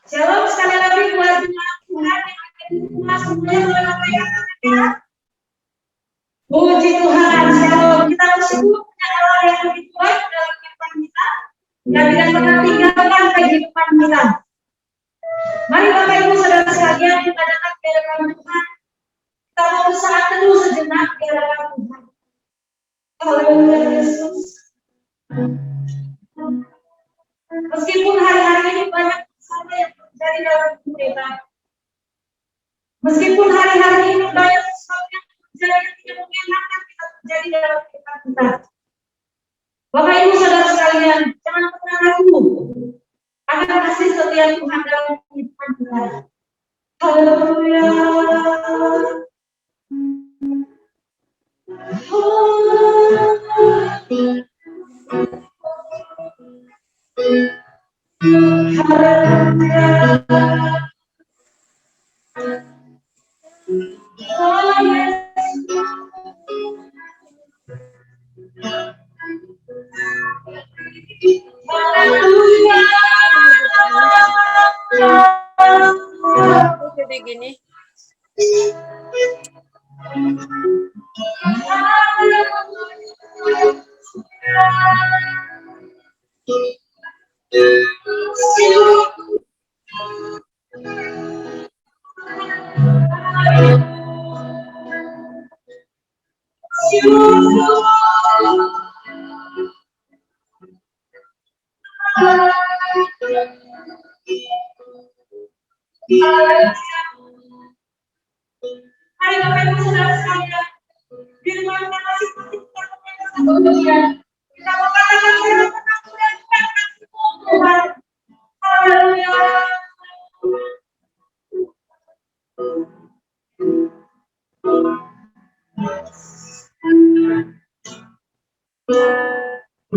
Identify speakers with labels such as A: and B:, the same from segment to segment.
A: Shalom sekali lagi buat jemaat Tuhan yang ada di rumah semuanya, boleh lambaikan. Puji Tuhan, shalom. Kita bersyukur punya Allah yang lebih kuat dalam kehidupan kita dan tidak pernah tinggalkan kehidupan kita. Mari Bapak Ibu Saudara sekalian, kita datang ke hadapan Tuhan. Kita mau bersaat teduh sejenak di hadapan Tuhan. Haleluya Yesus. Meskipun hari-hari ini banyak masalah yang terjadi dalam hidup kita, meskipun hari-hari ini banyak sesuatu yang terjadi yang tidak mengenakan kita terjadi dalam kehidupan kita, Bapak Ibu Saudara sekalian, jangan pernah ragu akan kasih setia Tuhan dalam kehidupan kita. Haleluya.
B: Jadi gini.
A: Hari Bapak Ibu Saudara sekalian, di rumah kita masing-masing kita punya kita mau katakan firman Tuhan dan Tuhan. Haleluya.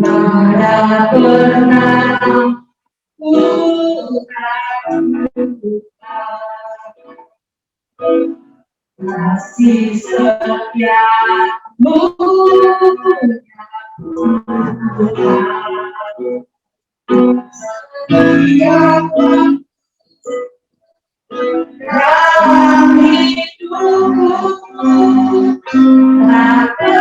A: Nada pernah kasih setiamu dalam hidupku, tak kasih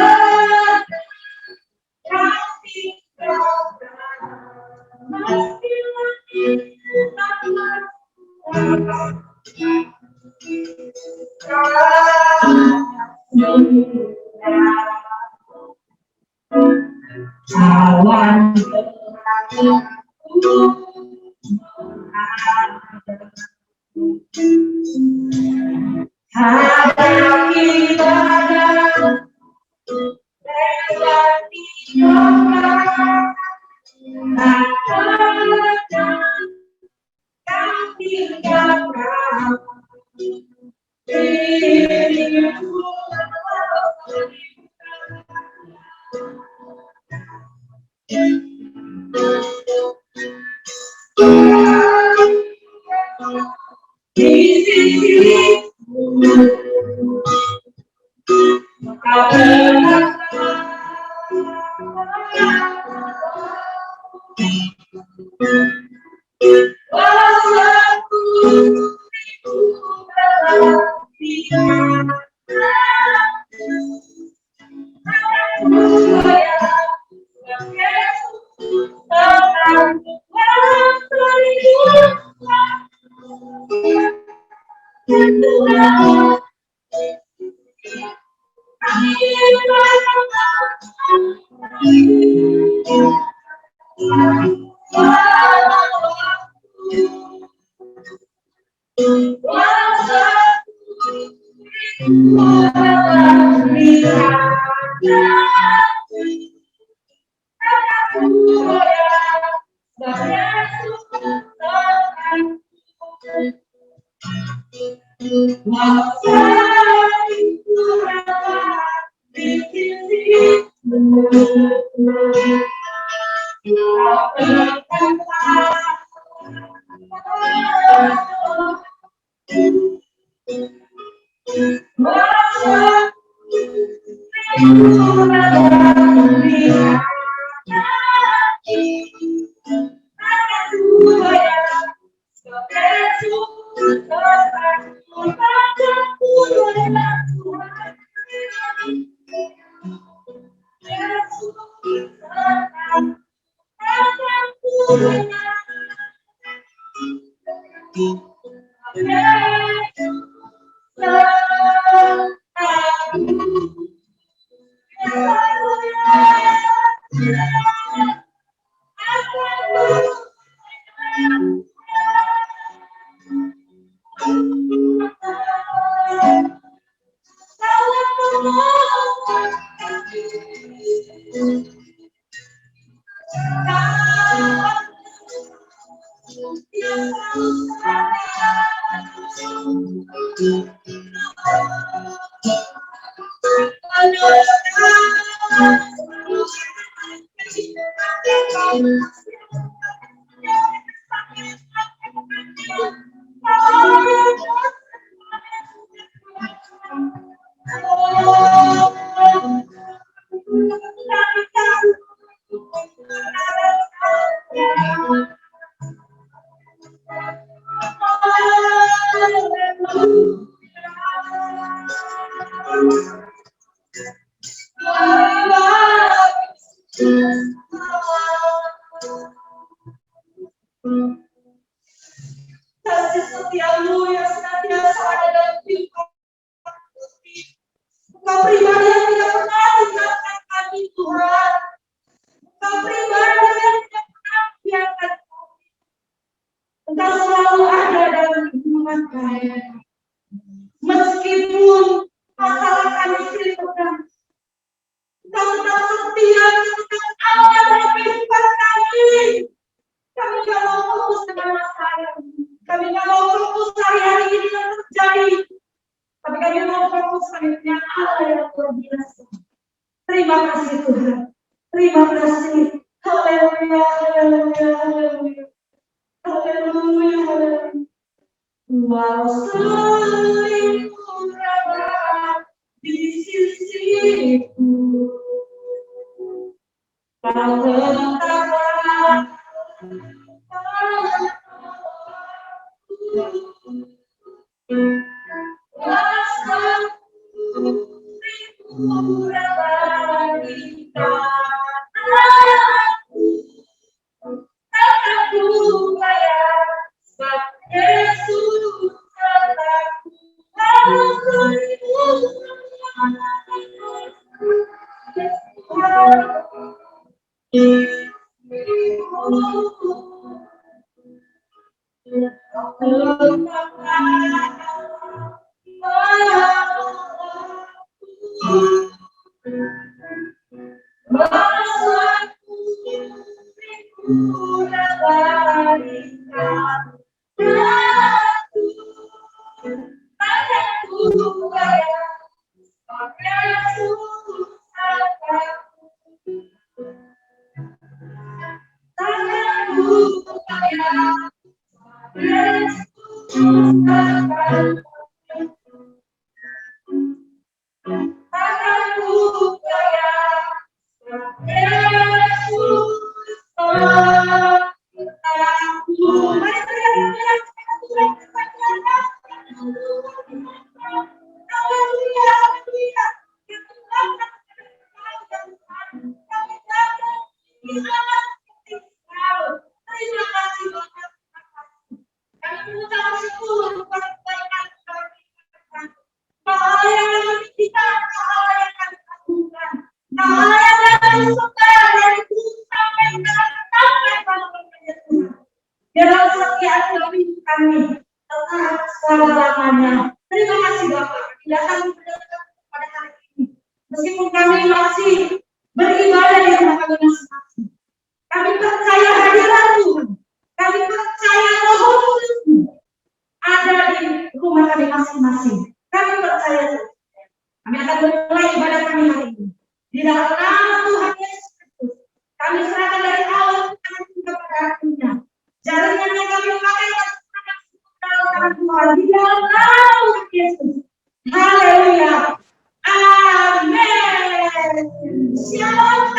A: cawan hadapi badan lewati Kasih setiamu yang senantiasa ada dalam hidup kami. Engkau pribadi yang tidak pernah tinggalkan kami, Tuhan. Engkau pribadi yang tidak pernah membiarkan kami. Engkau selalu ada dalam hubungan kami. Meskipun masalah kami silih berganti, Engkau tetap setia, tetap ada dalam kehidupan kami. Kami tidak mau fokus dengan masalah. Kami tidak mau fokus hari-hari ini yang terjadi. Tapi kami mau fokus pada Allah yang luar biasa. Terima kasih Tuhan. Terima kasih. Haleluya, haleluya, haleluya. Haleluya, haleluya. Walau selingkuh berada di sisiku, kau tetap ada. Meskipun kami masih beribadah di rumah kami masing-masing, kami percaya hadirat Tuhan, kami percaya Roh Kudus ada di rumah kami masing-masing. Kami percaya kami akan memulai ibadah kami hari ini di dalam nama Tuhan Yesus Kristus. Kami serahkan dari awal kepada akhirnya. Jaringan yang kami pakai dalam Tuhan di dalam nama Tuhan Yesus. Haleluya. Amin. Shalom.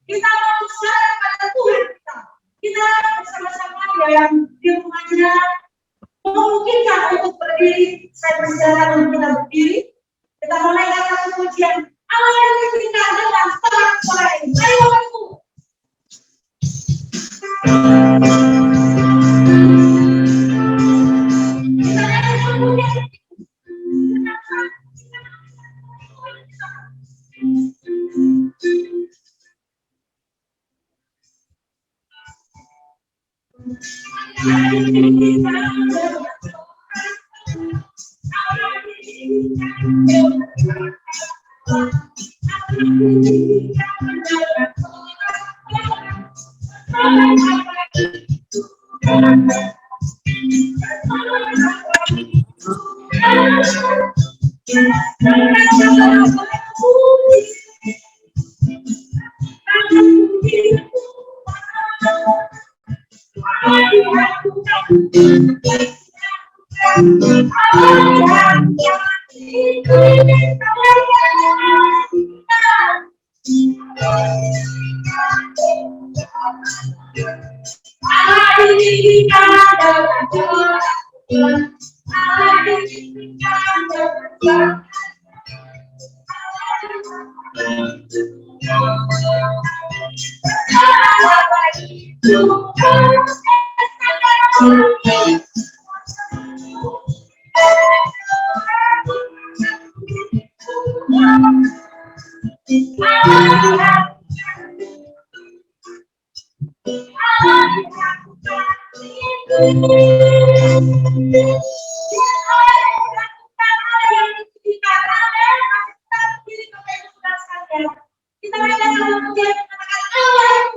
A: Kita berusaha pada Tuhan kita. Kita bersama-sama dalam di rumahnya memungkinkan untuk berdiri. Saya bersilakan untuk kita berdiri. Kita mulai kata pujian. Allah yang kita dengan sorak-sorai. Kita akan menjadi Allah yang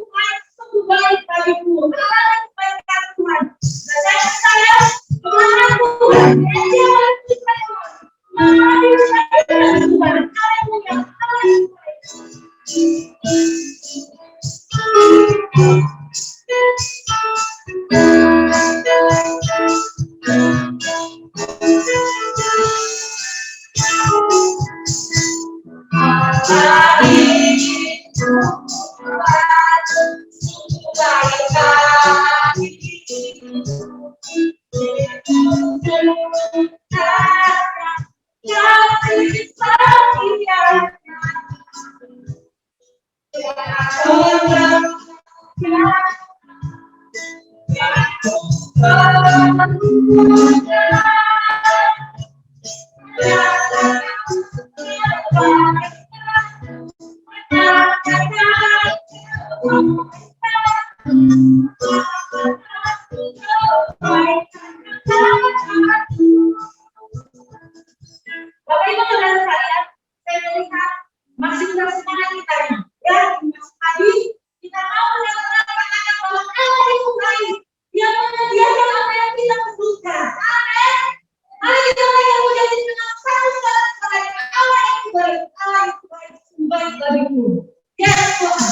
A: baik bagiku, Allah yang baik Tuhan. Saya kemana Tuhan? Jangan kita Tuhan. Tuhan, Haleluya, Bapak Ibu saudara sekalian, saya melihat masih semangat kita ya, tadi kita mau mengatakan bahwa Allah itu baik, Dia menyediakan apa yang kita butuhkan. Amin. Mari kita menjadi dengan satu sebagai Allah yang baik, Allah yang baik bagiku. Ya Tuhan.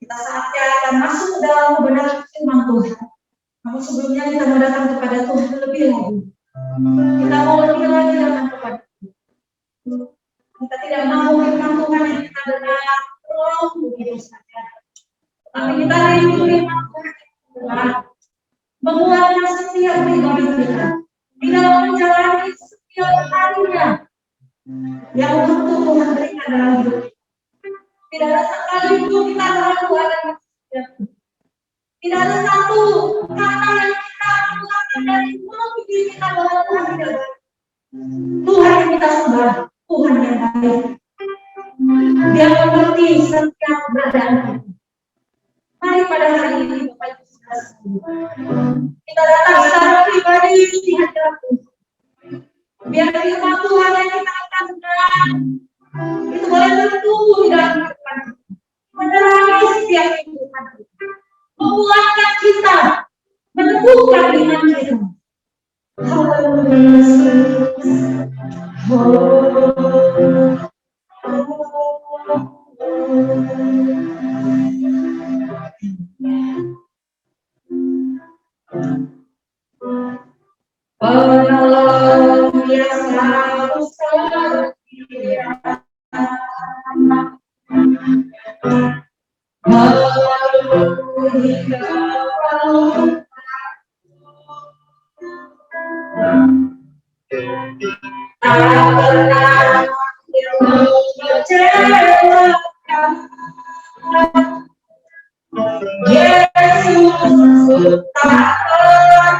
A: Kita saatnya akan masuk dalam kebenaran firman Tuhan. Namun sebelumnya kita mau datang kepada Tuhan lebih lagi. Kita mau lebih lagi datang kepada Tuhan. Kita tidak mau firman Tuhan yang kita dengar terus begitu saja. Tapi kita rindu firman Tuhan menguatkan setiap pribadi kita di dalam menjalani setiap harinya yang untuk Tuhan berikan dalam hidup. Tidak ada sekali hidup kita dalam Tuhan. Tidak ada satu kata yang kita keluarkan dari mulut kita bahwa Tuhan tidak baik. Tuhan yang kita sembah, Tuhan yang baik. Dia mengerti setiap keadaan kita. Mari pada hari ini Bapak Ibu Saudara, kita datang secara pribadi di hadirat Tuhan. Biar firman Tuhan yang kita akan dengar itu boleh bertumbuh di dalam kehidupan kita, menerangi setiap kehidupan kita, menguatkan kita, meneguhkan iman kita. Penolong yang selalu setia, melalui keperluan. Tak pernah mengecewakan. Yesus tak pernah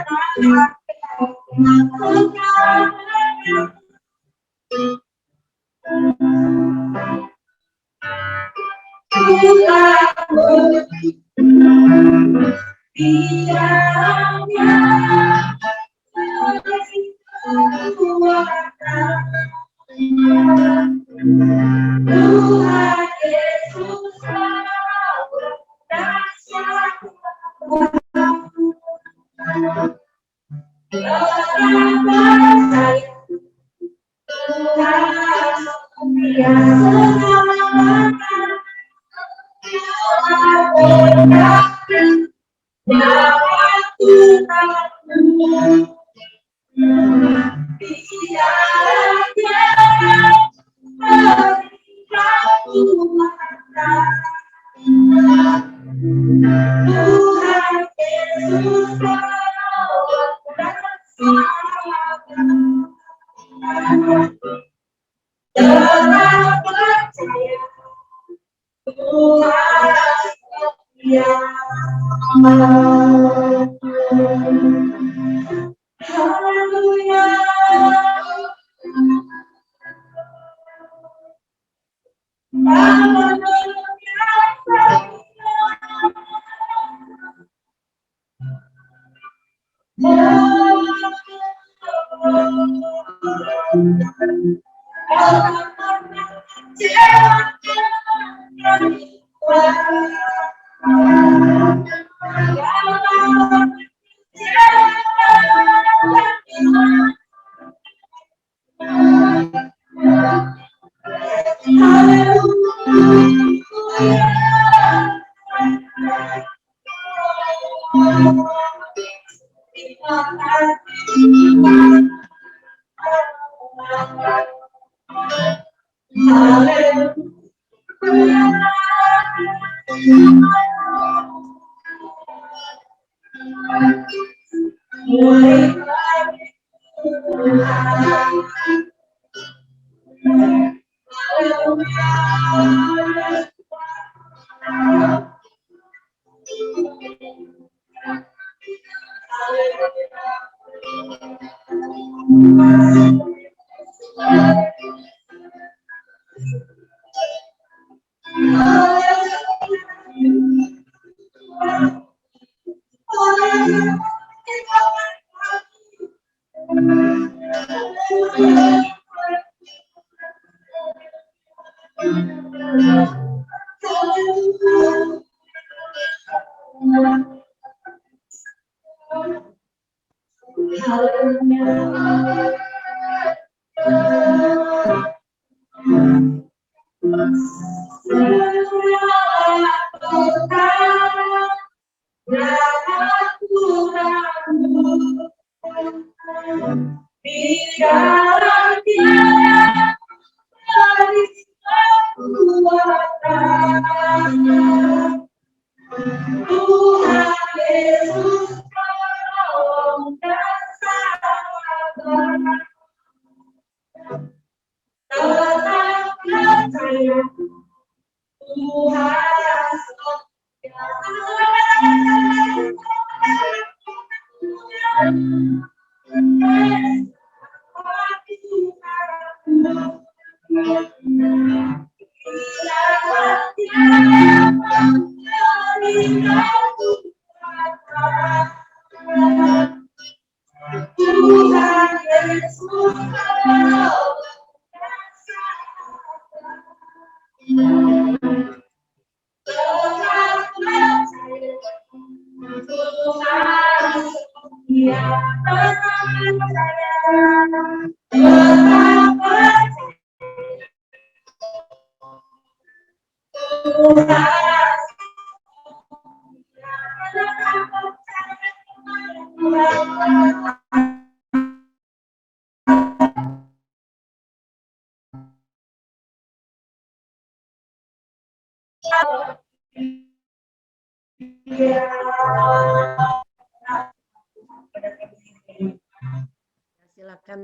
B: Silakan.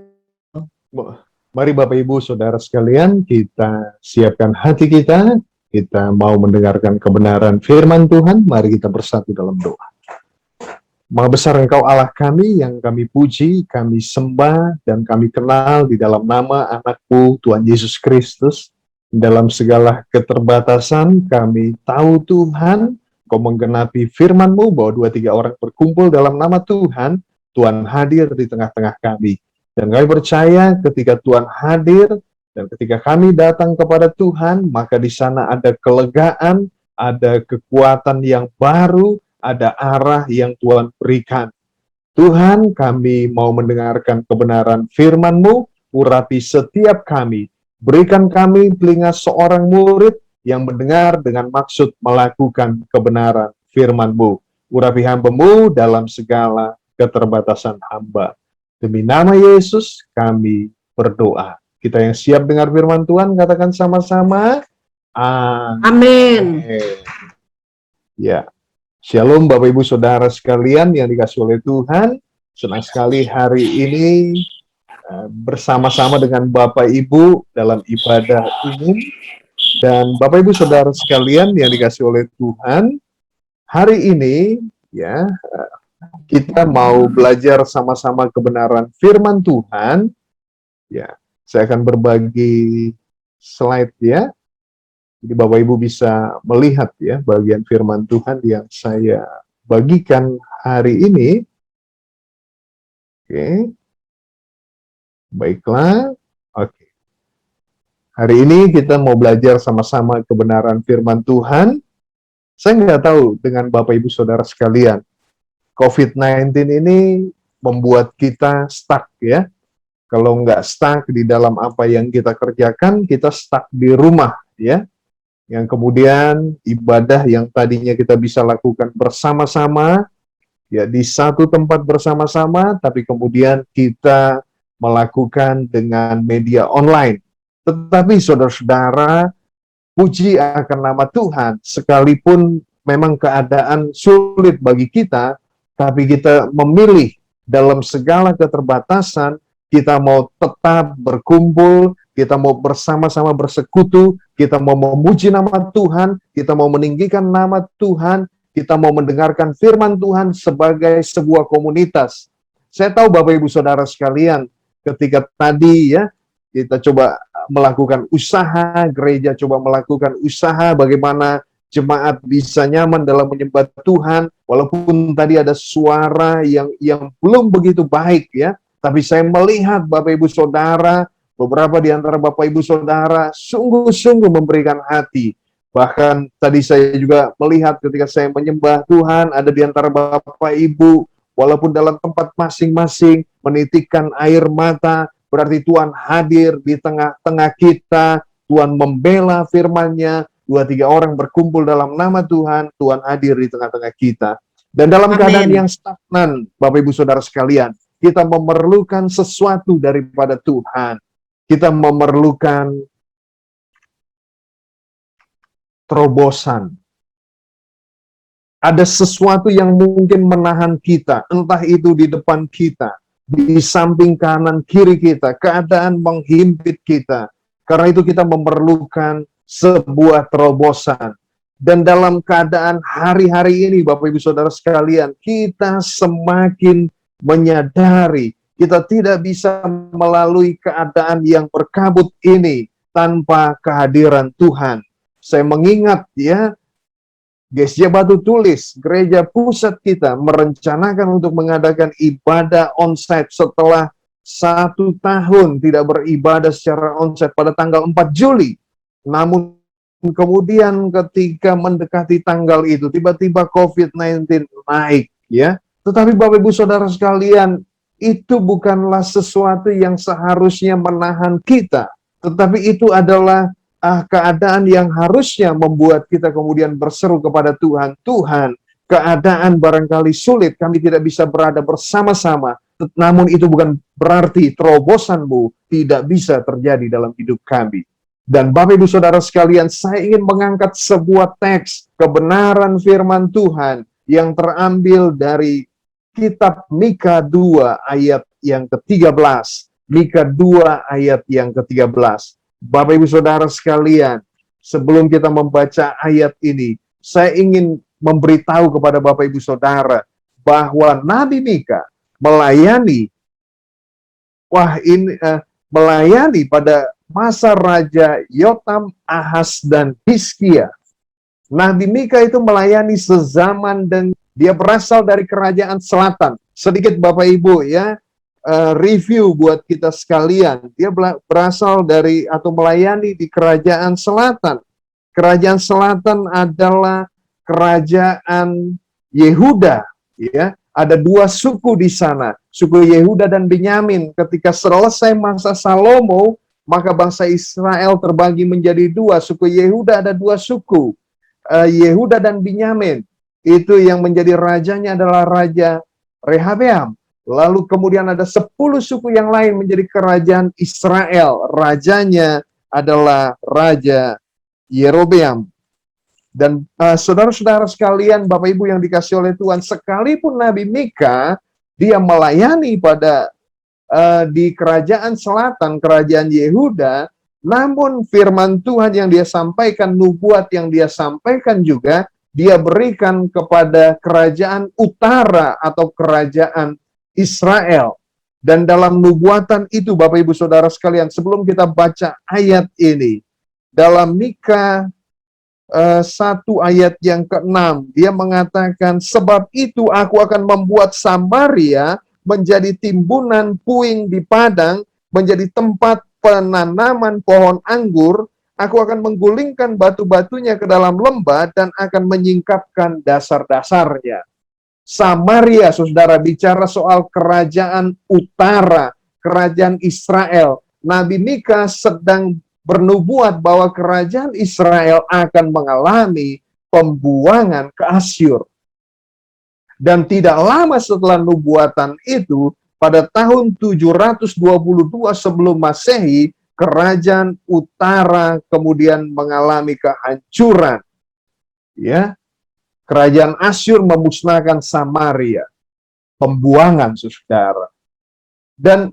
C: Mari Bapak Ibu Saudara sekalian, kita siapkan hati kita mau mendengarkan kebenaran firman Tuhan. Mari kita bersatu dalam doa. Maha besar Engkau Allah kami yang kami puji, kami sembah, dan kami kenal di dalam nama anak-Mu Tuhan Yesus Kristus. Dalam segala keterbatasan kami tahu Tuhan, Kau menggenapi firman-Mu bahwa 2-3 orang berkumpul dalam nama Tuhan, Tuhan hadir di tengah-tengah kami. Dan kami percaya ketika Tuhan hadir dan ketika kami datang kepada Tuhan, maka di sana ada kelegaan, ada kekuatan yang baru, ada arah yang Tuhan berikan. Tuhan, kami mau mendengarkan kebenaran firman-Mu, urapi setiap kami. Berikan kami telinga seorang murid yang mendengar dengan maksud melakukan kebenaran firman-Mu. Urapi hamba-Mu dalam segala keterbatasan hamba. Demi nama Yesus kami berdoa. Kita yang siap dengar firman Tuhan, katakan sama-sama.
B: Amin.
C: Ya, Shalom Bapak Ibu Saudara sekalian yang dikasihi oleh Tuhan. Senang sekali hari ini bersama-sama dengan Bapak Ibu dalam ibadah umum. Dan Bapak Ibu Saudara sekalian yang dikasihi oleh Tuhan, hari ini ya kita mau belajar sama-sama kebenaran firman Tuhan. Ya, saya akan berbagi slide ya. Jadi Bapak Ibu bisa melihat ya bagian firman Tuhan yang saya bagikan hari ini. Oke. Baiklah. Oke. Hari ini kita mau belajar sama-sama kebenaran firman Tuhan. Saya nggak tahu dengan Bapak Ibu Saudara sekalian, COVID-19 ini membuat kita stuck ya. Kalau nggak stuck di dalam apa yang kita kerjakan, kita stuck di rumah ya. Yang kemudian ibadah yang tadinya kita bisa lakukan bersama-sama, ya di satu tempat bersama-sama, tapi kemudian kita melakukan dengan media online. Tetapi saudara-saudara, puji akan nama Tuhan, sekalipun memang keadaan sulit bagi kita, tapi kita memilih dalam segala keterbatasan, kita mau tetap berkumpul, kita mau bersama-sama bersekutu, kita mau memuji nama Tuhan, kita mau meninggikan nama Tuhan, kita mau mendengarkan firman Tuhan sebagai sebuah komunitas. Saya tahu Bapak Ibu Saudara sekalian, ketika tadi ya, kita coba melakukan usaha, gereja coba melakukan usaha, bagaimana jemaat bisa nyaman dalam menyembah Tuhan, walaupun tadi ada suara yang belum begitu baik ya, Tapi saya melihat Bapak Ibu Saudara, beberapa di antara Bapak Ibu Saudara sungguh-sungguh memberikan hati. Bahkan tadi saya juga melihat ketika saya menyembah Tuhan, ada di antara Bapak Ibu, walaupun dalam tempat masing-masing, menitikkan air mata, berarti Tuhan hadir di tengah-tengah kita, Tuhan membela firman-Nya, 2-3 orang berkumpul dalam nama Tuhan, Tuhan hadir di tengah-tengah kita. Dan dalam keadaan yang stagnan, Bapak Ibu Saudara sekalian, kita memerlukan sesuatu daripada Tuhan. Kita memerlukan terobosan. Ada sesuatu yang mungkin menahan kita, entah itu di depan kita, di samping kanan kiri kita, keadaan menghimpit kita. Karena itu kita memerlukan sebuah terobosan. Dan dalam keadaan hari-hari ini, Bapak Ibu Saudara sekalian, kita semakin menyadari kita tidak bisa melalui keadaan yang berkabut ini tanpa kehadiran Tuhan. Saya mengingat ya, Gesya Batu Tulis, gereja pusat kita merencanakan untuk mengadakan ibadah onsite setelah 1 tahun tidak beribadah secara onsite pada tanggal 4 Juli. Namun kemudian ketika mendekati tanggal itu, tiba-tiba COVID-19 naik, ya. Tetapi Bapak Ibu Saudara sekalian, itu bukanlah sesuatu yang seharusnya menahan kita, tetapi itu adalah keadaan yang harusnya membuat kita kemudian berseru kepada Tuhan, Tuhan, keadaan barangkali sulit, kami tidak bisa berada bersama-sama, namun itu bukan berarti terobosan-Mu tidak bisa terjadi dalam hidup kami. Dan Bapak Ibu Saudara sekalian, saya ingin mengangkat sebuah teks kebenaran firman Tuhan yang terambil dari kitab Mika 2 ayat yang ke-13. Mika 2 ayat yang ke-13. Bapak Ibu Saudara sekalian, sebelum kita membaca ayat ini, saya ingin memberitahu kepada Bapak Ibu Saudara bahwa Nabi Mika melayani melayani pada masa Raja Yotam, Ahaz, dan Hizkia. Nabi Mika itu melayani sezaman dan dia berasal dari kerajaan selatan. Sedikit Bapak Ibu ya, review buat kita sekalian. Dia berasal dari atau melayani di kerajaan selatan. Kerajaan selatan adalah kerajaan Yehuda, ya. Ada 2 suku di sana, suku Yehuda dan Benyamin. Ketika selesai masa Salomo, maka bangsa Israel terbagi menjadi 2. Suku Yehuda ada 2 suku, Yehuda dan Benyamin. Itu yang menjadi rajanya adalah Raja Rehabeam. Lalu kemudian ada 10 suku yang lain menjadi kerajaan Israel. Rajanya adalah Raja Yerobeam. Dan saudara-saudara sekalian, Bapak Ibu yang dikasih oleh Tuhan, sekalipun Nabi Mika, dia melayani pada di kerajaan selatan, kerajaan Yehuda, namun firman Tuhan yang dia sampaikan, nubuat yang dia sampaikan juga, dia berikan kepada kerajaan utara atau kerajaan Israel. Dan dalam nubuatan itu, Bapak Ibu Saudara sekalian, sebelum kita baca ayat ini, dalam Mika 1 ayat yang ke-6, dia mengatakan, sebab itu aku akan membuat Samaria menjadi timbunan puing di padang, menjadi tempat penanaman pohon anggur. Aku akan menggulingkan batu-batunya ke dalam lembah dan akan menyingkapkan dasar-dasarnya. Samaria, saudara, bicara soal kerajaan utara, kerajaan Israel. Nabi Mika sedang bernubuat bahwa kerajaan Israel akan mengalami pembuangan ke Asyur. Dan tidak lama setelah nubuatan itu, pada tahun 722 sebelum Masehi, kerajaan utara kemudian mengalami kehancuran. Ya, kerajaan Asyur memusnahkan Samaria. Pembuangan, saudara. Dan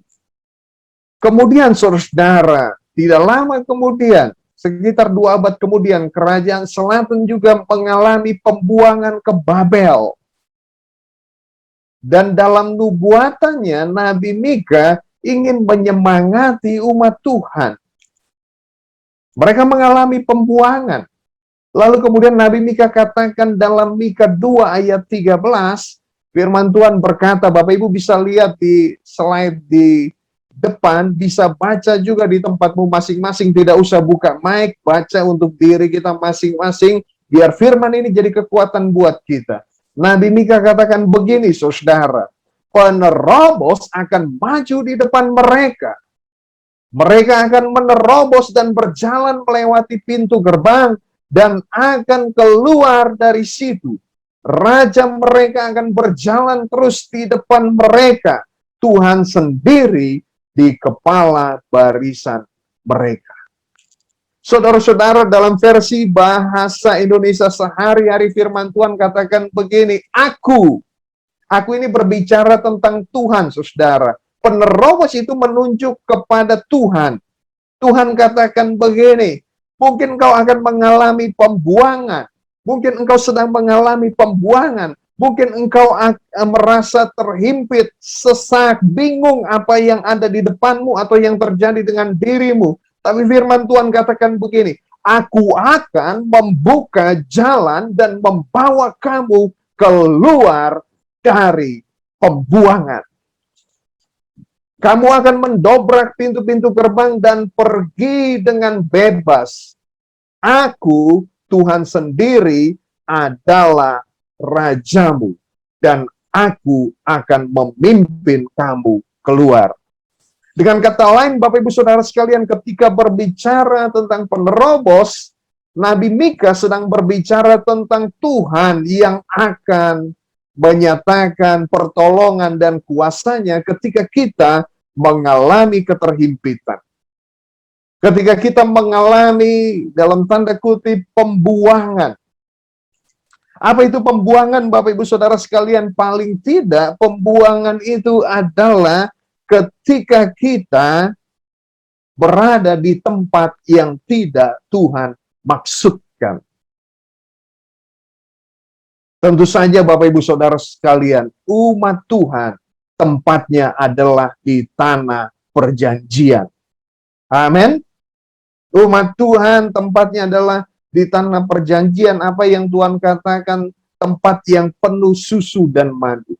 C: kemudian, saudara, tidak lama kemudian, sekitar 2 abad kemudian, kerajaan selatan juga mengalami pembuangan ke Babel. Dan dalam nubuatannya, Nabi Mika ingin menyemangati umat Tuhan. Mereka mengalami pembuangan. Lalu kemudian Nabi Mika katakan dalam Mika 2 ayat 13, Firman Tuhan berkata, Bapak Ibu bisa lihat di slide di depan, bisa baca juga di tempatmu masing-masing, tidak usah buka mic, baca untuk diri kita masing-masing, biar firman ini jadi kekuatan buat kita. Nabi Mika katakan begini, saudara, penerobos akan maju di depan mereka. Mereka akan menerobos dan berjalan melewati pintu gerbang dan akan keluar dari situ. Raja mereka akan berjalan terus di depan mereka. Tuhan sendiri di kepala barisan mereka. Saudara-saudara, dalam versi bahasa Indonesia sehari-hari firman Tuhan katakan begini, Aku ini berbicara tentang Tuhan, saudara. Penerobos itu menunjuk kepada Tuhan. Tuhan katakan begini, mungkin kau akan mengalami pembuangan. Mungkin engkau sedang mengalami pembuangan. Mungkin engkau merasa terhimpit, sesak, bingung apa yang ada di depanmu atau yang terjadi dengan dirimu. Tapi firman Tuhan katakan begini, Aku akan membuka jalan dan membawa kamu keluar dari pembuangan. Kamu akan mendobrak pintu-pintu gerbang dan pergi dengan bebas. Aku, Tuhan sendiri, adalah rajamu. Dan aku akan memimpin kamu keluar. Dengan kata lain, Bapak Ibu Saudara sekalian, ketika berbicara tentang penerobos, Nabi Mika sedang berbicara tentang Tuhan yang akan menyatakan pertolongan dan kuasanya ketika kita mengalami keterhimpitan. Ketika kita mengalami dalam tanda kutip pembuangan. Apa itu pembuangan, Bapak Ibu Saudara sekalian? Paling tidak pembuangan itu adalah ketika kita berada di tempat yang tidak Tuhan maksudkan. Tentu saja Bapak Ibu Saudara sekalian, umat Tuhan tempatnya adalah di tanah perjanjian. Amin. Umat Tuhan tempatnya adalah di tanah perjanjian. Apa yang Tuhan katakan, tempat yang penuh susu dan madu.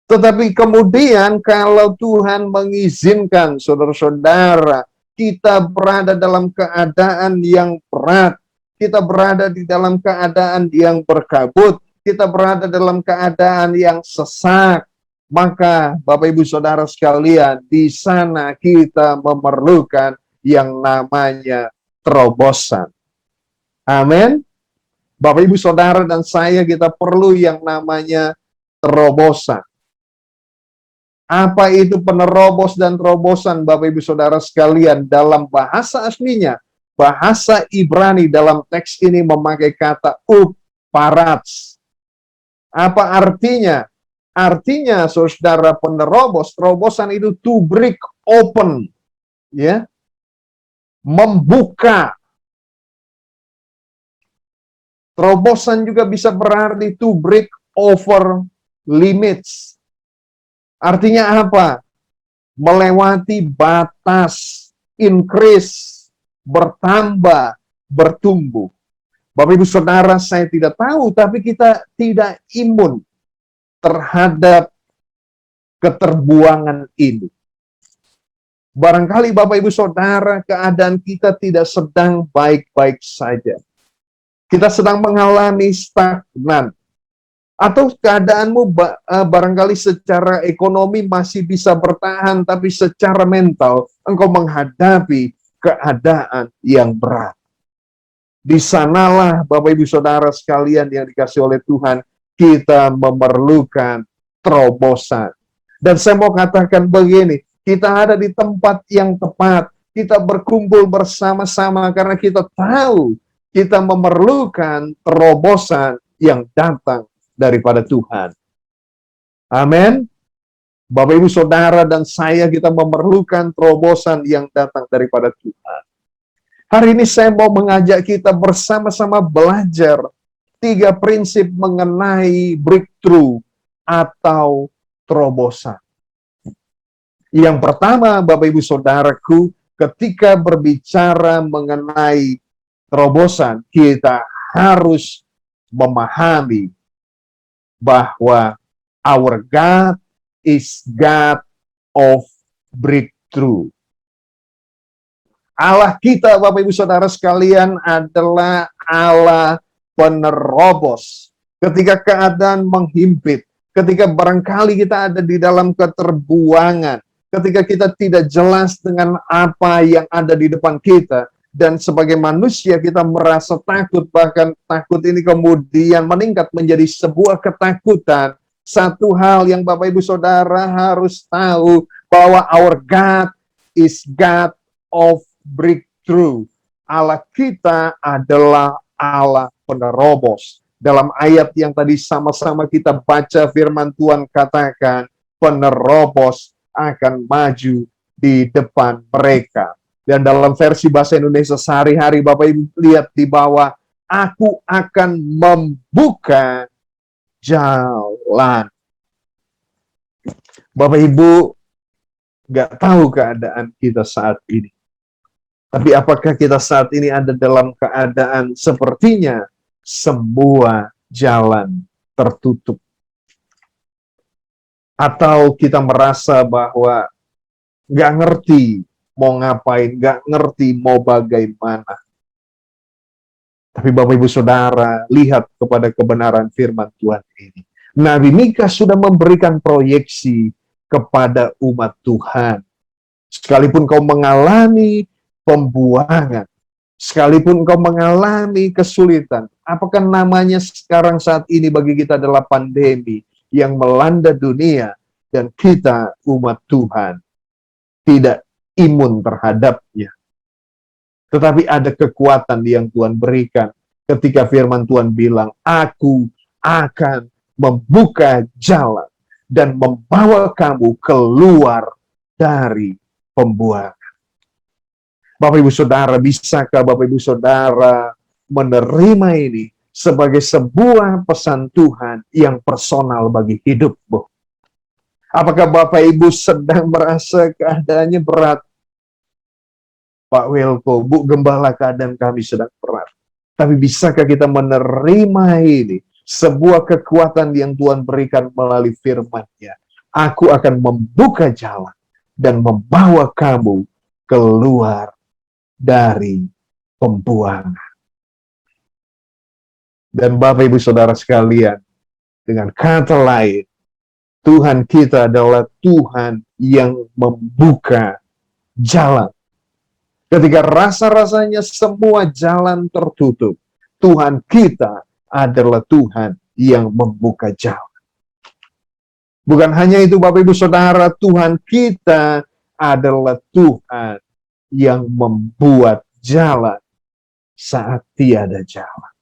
C: Tetapi kemudian kalau Tuhan mengizinkan saudara-saudara, kita berada dalam keadaan yang berat, kita berada di dalam keadaan yang berkabut, kita berada dalam keadaan yang sesak, maka Bapak Ibu Saudara sekalian, di sana kita memerlukan yang namanya terobosan. Amin. Bapak Ibu Saudara dan saya, kita perlu yang namanya terobosan. Apa itu penerobos dan terobosan, Bapak Ibu Saudara sekalian? Dalam bahasa aslinya, bahasa Ibrani dalam teks ini memakai kata upparats. Apa artinya? Artinya, saudara, penerobos, terobosan itu to break open, ya, membuka. Terobosan juga bisa berarti to break over limits. Artinya apa? Melewati batas, increase, bertambah, bertumbuh. Bapak Ibu Saudara, saya tidak tahu, tapi kita tidak imun terhadap keterbuangan ini. Barangkali Bapak Ibu Saudara, keadaan kita tidak sedang baik-baik saja. Kita sedang mengalami stagnan. Atau keadaanmu barangkali secara ekonomi masih bisa bertahan, tapi secara mental engkau menghadapi keadaan yang berat. Di sanalah Bapak Ibu Saudara sekalian yang dikasih oleh Tuhan, kita memerlukan terobosan. Dan saya mau katakan begini, kita ada di tempat yang tepat, kita berkumpul bersama-sama karena kita tahu kita memerlukan terobosan yang datang daripada Tuhan. Amin. Bapak Ibu Saudara dan saya, kita memerlukan terobosan yang datang daripada Tuhan. Hari ini saya mau mengajak kita bersama-sama belajar 3 prinsip mengenai breakthrough atau terobosan. Yang pertama, Bapak Ibu Saudaraku, ketika berbicara mengenai terobosan, kita harus memahami bahwa Our God is God of breakthrough. Allah kita, Bapak Ibu Saudara sekalian, adalah Allah penerobos. Ketika keadaan menghimpit, ketika barangkali kita ada di dalam keterbuangan, ketika kita tidak jelas dengan apa yang ada di depan kita, dan sebagai manusia kita merasa takut, bahkan takut ini kemudian meningkat menjadi sebuah ketakutan. Satu hal yang Bapak Ibu Saudara harus tahu, bahwa our God is God of breakthrough. Allah kita adalah Allah penerobos. Dalam ayat yang tadi sama-sama kita baca, firman Tuhan katakan, penerobos akan maju di depan mereka. Dan dalam versi bahasa Indonesia sehari-hari, Bapak Ibu lihat di bawah, aku akan membuka jalan. Bapak Ibu nggak tahu keadaan kita saat ini. Tapi apakah kita saat ini ada dalam keadaan sepertinya semua jalan tertutup? Atau kita merasa bahwa nggak ngerti mau ngapain, nggak ngerti mau bagaimana? Tapi Bapak Ibu Saudara, lihat kepada kebenaran firman Tuhan ini. Nabi Mika sudah memberikan proyeksi kepada umat Tuhan. Sekalipun kau mengalami pembuangan, sekalipun kau mengalami kesulitan, apakah namanya sekarang saat ini bagi kita adalah pandemi yang melanda dunia, dan kita umat Tuhan tidak imun terhadapnya. Tetapi ada kekuatan yang Tuhan berikan ketika firman Tuhan bilang, aku akan membuka jalan dan membawa kamu keluar dari pembuangan. Bapak Ibu Saudara, bisakah Bapak Ibu Saudara menerima ini sebagai sebuah pesan Tuhan yang personal bagi hidupmu? Apakah Bapak Ibu sedang merasa keadaannya berat? Pak Welko, Bu Gembala, keadaan kami sedang berat. Tapi bisakah kita menerima ini? Sebuah kekuatan yang Tuhan berikan melalui firman-Nya. Aku akan membuka jalan dan membawa kamu keluar dari pembuangan. Dan Bapak Ibu Saudara sekalian, dengan kata lain, Tuhan kita adalah Tuhan yang membuka jalan. Ketika rasa-rasanya semua jalan tertutup, Tuhan kita adalah Tuhan yang membuka jalan. Bukan hanya itu Bapak Ibu Saudara, Tuhan kita adalah Tuhan yang membuat jalan saat tiada jalan.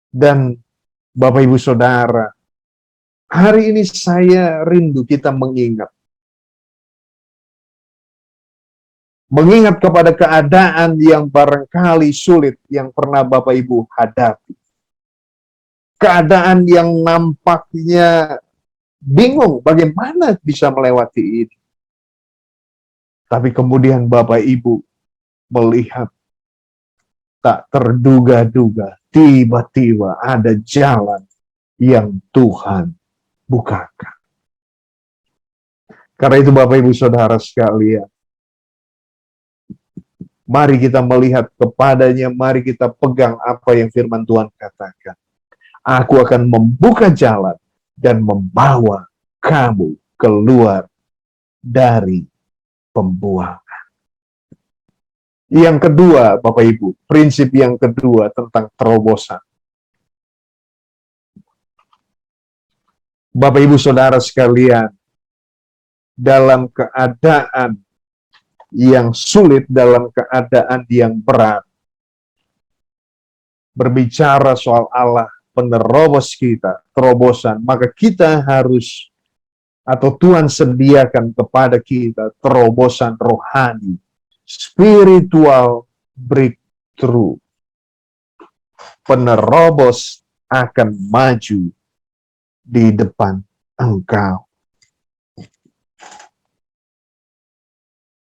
C: Dan Bapak Ibu Saudara, hari ini saya rindu kita mengingat kepada keadaan yang barangkali sulit yang pernah Bapak Ibu hadapi. Keadaan yang nampaknya bingung bagaimana bisa melewati ini. Tapi kemudian Bapak Ibu melihat tak terduga-duga, tiba-tiba ada jalan yang Tuhan bukakan. Karena itu Bapak Ibu Saudara sekalian, mari kita melihat kepadanya, mari kita pegang apa yang firman Tuhan katakan. Aku akan membuka jalan dan membawa kamu keluar dari pembuangan. Yang kedua, Bapak Ibu, prinsip yang kedua tentang terobosan. Bapak Ibu Saudara sekalian, dalam keadaan yang sulit, dalam keadaan yang berat, berbicara soal Allah penerobos kita, terobosan, maka kita harus, atau Tuhan sediakan kepada kita terobosan rohani, spiritual breakthrough. Penerobos akan maju di depan engkau.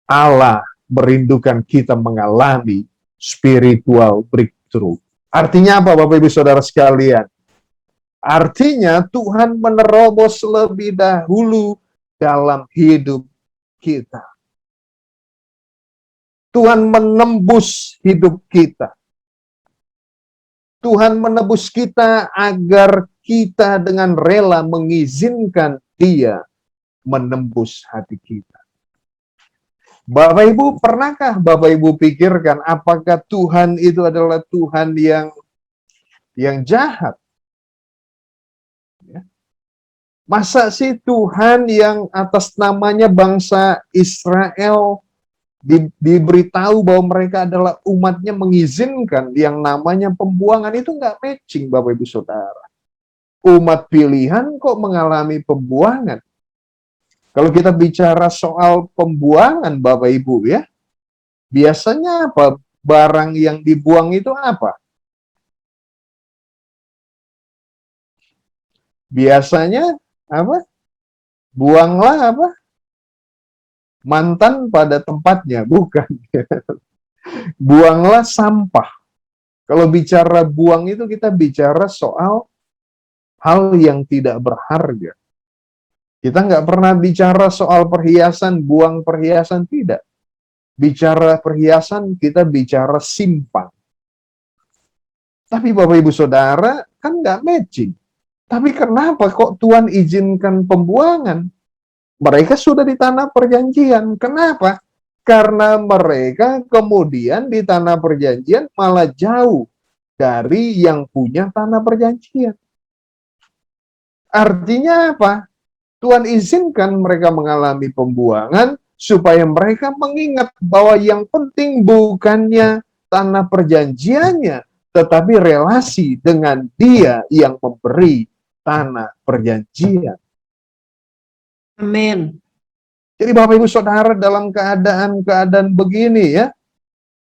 C: Allah merindukan kita mengalami spiritual breakthrough. Artinya apa Bapak Ibu Saudara sekalian? Artinya Tuhan menerobos lebih dahulu dalam hidup kita. Tuhan menembus hidup kita. Tuhan menebus kita agar kita dengan rela mengizinkan Dia menembus hati kita. Bapak Ibu, pernahkah Bapak Ibu pikirkan apakah Tuhan itu adalah Tuhan yang jahat? Ya. Masa sih Tuhan yang atas namanya bangsa Israel diberitahu bahwa mereka adalah umatnya mengizinkan yang namanya pembuangan? Itu nggak matching, Bapak Ibu Saudara. Umat pilihan kok mengalami pembuangan? Kalau kita bicara soal pembuangan, Bapak Ibu ya, biasanya apa? Barang yang dibuang itu apa? Biasanya apa? Buanglah apa? Mantan pada tempatnya, bukan. Buanglah sampah. Kalau bicara buang itu kita bicara soal hal yang tidak berharga. Kita nggak pernah bicara soal perhiasan, buang perhiasan, tidak. Bicara perhiasan, kita bicara simpan. Tapi Bapak Ibu Saudara, kan nggak matching. Tapi kenapa kok Tuhan izinkan pembuangan? Mereka sudah di tanah perjanjian. Kenapa? Karena mereka kemudian di tanah perjanjian malah jauh dari yang punya tanah perjanjian. Artinya apa? Tuhan izinkan mereka mengalami pembuangan supaya mereka mengingat bahwa yang penting bukannya tanah perjanjiannya, tetapi relasi dengan Dia yang memberi tanah perjanjian.
B: Amin.
C: Jadi Bapak Ibu Saudara, dalam keadaan begini ya,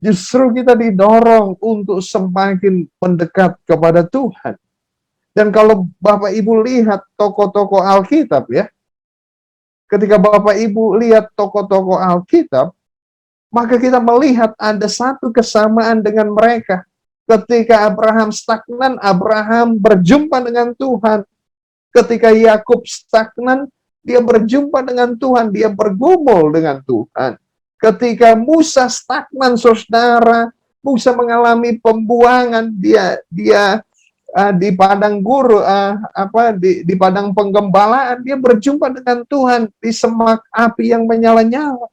C: justru kita didorong untuk semakin mendekat kepada Tuhan. Dan kalau Bapak Ibu lihat tokoh-tokoh Alkitab ya, ketika Bapak Ibu lihat tokoh-tokoh Alkitab, maka kita melihat ada satu kesamaan dengan mereka. Ketika Abraham stagnan, Abraham berjumpa dengan Tuhan. Ketika Yakub stagnan, dia berjumpa dengan Tuhan, dia bergumul dengan Tuhan. Ketika Musa stagnan, saudara, Musa mengalami pembuangan, dia di padang guru, di padang penggembalaan, dia berjumpa dengan Tuhan di semak api yang menyala-nyala.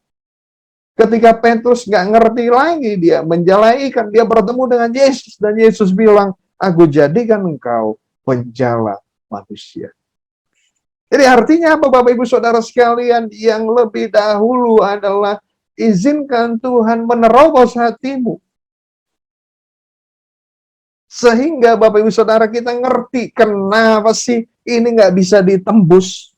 C: Ketika Petrus nggak ngerti lagi, dia menjala ikan, dia bertemu dengan Yesus, dan Yesus bilang, "Aku jadikan engkau penjala manusia." Jadi artinya apa Bapak Ibu Saudara sekalian? Yang lebih dahulu adalah izinkan Tuhan menerobos hatimu. Sehingga Bapak Ibu Saudara kita ngerti kenapa sih ini nggak bisa ditembus.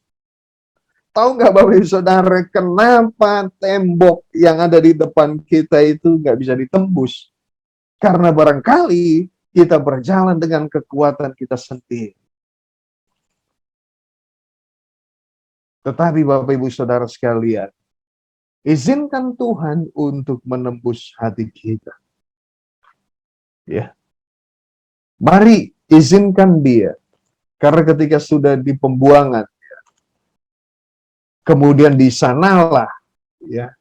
C: Tahu nggak Bapak Ibu Saudara kenapa tembok yang ada di depan kita itu nggak bisa ditembus? Karena barangkali kita berjalan dengan kekuatan kita sendiri. Tetapi Bapak Ibu Saudara sekalian, izinkan Tuhan untuk menembus hati kita. Ya. Mari izinkan Dia. Karena ketika sudah di pembuangan, ya, kemudian di sanalah ya,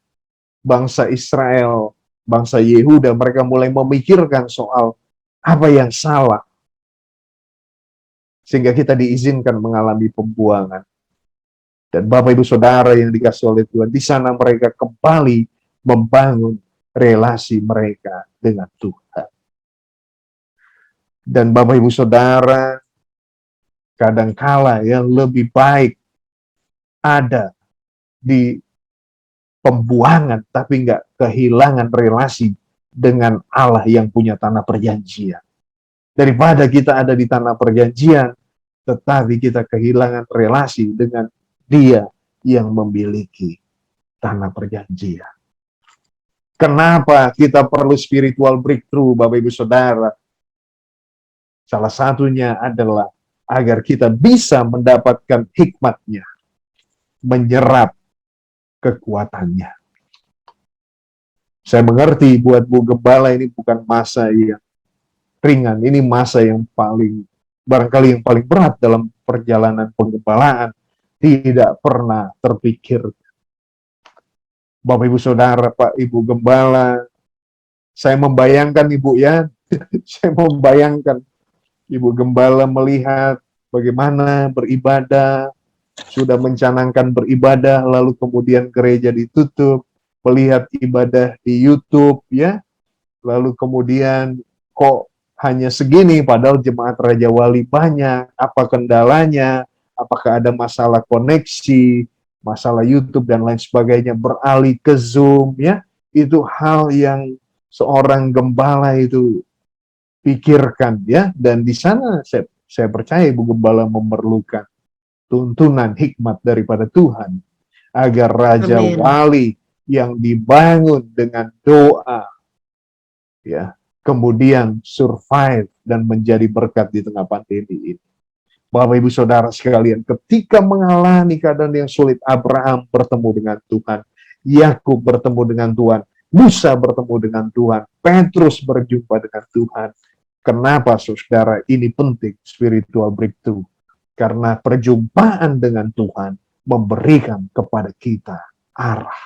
C: bangsa Israel, bangsa Yehuda, mereka mulai memikirkan soal apa yang salah. Sehingga kita diizinkan mengalami pembuangan. Dan Bapak Ibu Saudara yang dikasih oleh Tuhan, di sana mereka kembali membangun relasi mereka dengan Tuhan. Dan Bapak Ibu Saudara, kadangkala yang lebih baik ada di pembuangan, tapi nggak kehilangan relasi dengan Allah yang punya tanah perjanjian. Daripada kita ada di tanah perjanjian, tetapi kita kehilangan relasi dengan Dia yang memiliki tanah perjanjian. Kenapa kita perlu spiritual breakthrough, Bapak Ibu Saudara? Salah satunya adalah agar kita bisa mendapatkan hikmatnya, menyerap kekuatannya. Saya mengerti buat Bu Gembala ini bukan masa yang ringan, ini masa yang paling barangkali yang paling berat dalam perjalanan penggembalaan, tidak pernah terpikir. Bapak Ibu Saudara, Pak Ibu Gembala, saya membayangkan Ibu ya, saya membayangkan Ibu Gembala melihat bagaimana beribadah, sudah mencanangkan beribadah, lalu kemudian gereja ditutup, melihat ibadah di YouTube, ya, lalu kemudian kok hanya segini, padahal jemaat Raja Wali banyak, apa kendalanya, apakah ada masalah koneksi, masalah YouTube dan lain sebagainya, beralih ke Zoom, ya, itu hal yang seorang gembala itu pikirkan, ya, dan di sana saya percaya Ibu Gembala memerlukan tuntunan hikmat daripada Tuhan agar Raja
B: Amin.
C: Wali yang dibangun dengan doa, ya, kemudian survive dan menjadi berkat di tengah pandemi ini. Bapak Ibu Saudara sekalian, ketika mengalami keadaan yang sulit, Abraham bertemu dengan Tuhan, Yakub bertemu dengan Tuhan, Musa bertemu dengan Tuhan, Petrus berjumpa dengan Tuhan. Kenapa saudara ini penting spiritual breakthrough? Karena perjumpaan dengan Tuhan memberikan kepada kita arah.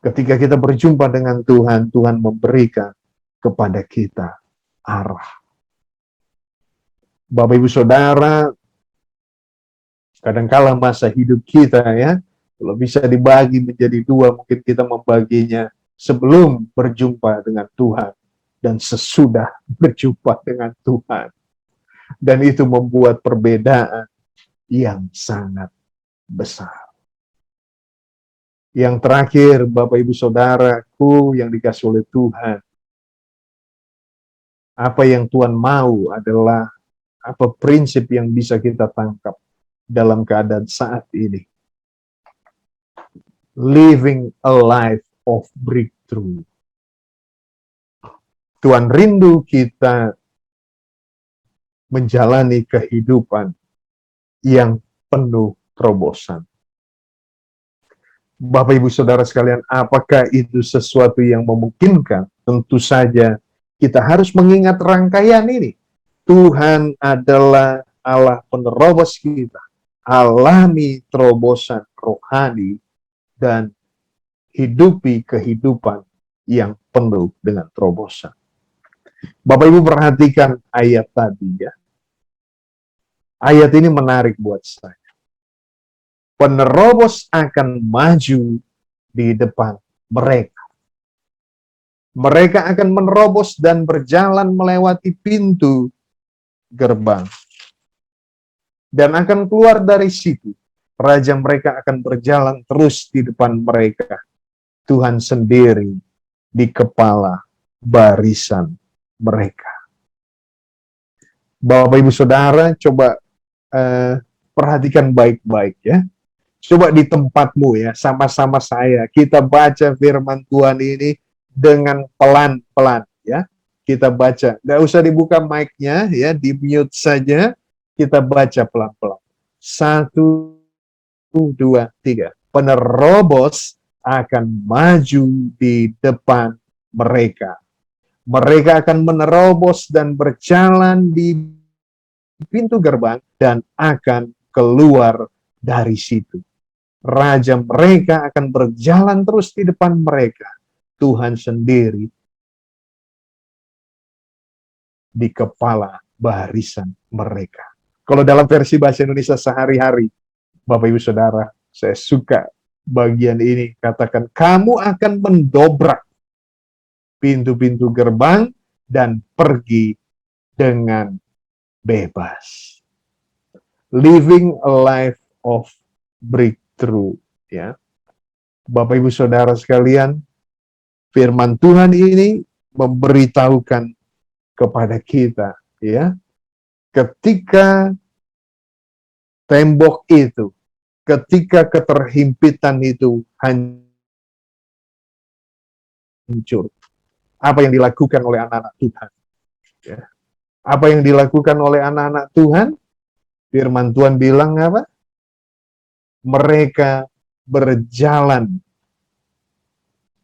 C: Ketika kita berjumpa dengan Tuhan, Tuhan memberikan kepada kita arah. Bapak Ibu Saudara, kadangkala masa hidup kita, ya, kalau bisa dibagi menjadi dua, mungkin kita membaginya sebelum berjumpa dengan Tuhan dan sesudah berjumpa dengan Tuhan. Dan itu membuat perbedaan yang sangat besar. Yang terakhir, Bapak Ibu Saudaraku yang dikasih oleh Tuhan, apa yang Tuhan mau adalah apa prinsip yang bisa kita tangkap dalam keadaan saat ini. Living a life of breakthrough. Tuhan rindu kita menjalani kehidupan yang penuh terobosan. Bapak Ibu Saudara sekalian, apakah itu sesuatu yang memungkinkan? Tentu saja kita harus mengingat rangkaian ini. Tuhan adalah Allah penerobos kita. Alami terobosan rohani dan hidupi kehidupan yang penuh dengan terobosan. Bapak Ibu perhatikan ayat tadi, ya. Ayat ini menarik buat saya. Penerobos akan maju di depan mereka. Mereka akan menerobos dan berjalan melewati pintu gerbang. Dan akan keluar dari situ. Raja mereka akan berjalan terus di depan mereka. Tuhan sendiri di kepala barisan mereka. Bapak Ibu Saudara, coba perhatikan baik-baik, ya. Coba di tempatmu, ya, sama-sama saya. Kita baca firman Tuhan ini dengan pelan-pelan, ya. Kita baca. Nggak usah dibuka mic-nya, ya, di-mute saja. Kita baca pelan-pelan. 1, 2, 3. Penerobos akan maju di depan mereka. Mereka akan menerobos dan berjalan di pintu gerbang dan akan keluar dari situ. Raja mereka akan berjalan terus di depan mereka. Tuhan sendiri di kepala barisan mereka. Kalau dalam versi bahasa Indonesia sehari-hari, Bapak Ibu Saudara, saya suka bagian ini. Katakan, kamu akan mendobrak pintu-pintu gerbang dan pergi dengan bebas. Living a life of breakthrough, ya. Bapak Ibu Saudara sekalian, firman Tuhan ini memberitahukan kepada kita, ya, ketika tembok itu, ketika keterhimpitan itu hancur, apa yang dilakukan oleh anak-anak Tuhan, ya. Apa yang dilakukan oleh anak-anak Tuhan? Firman Tuhan bilang apa? Mereka berjalan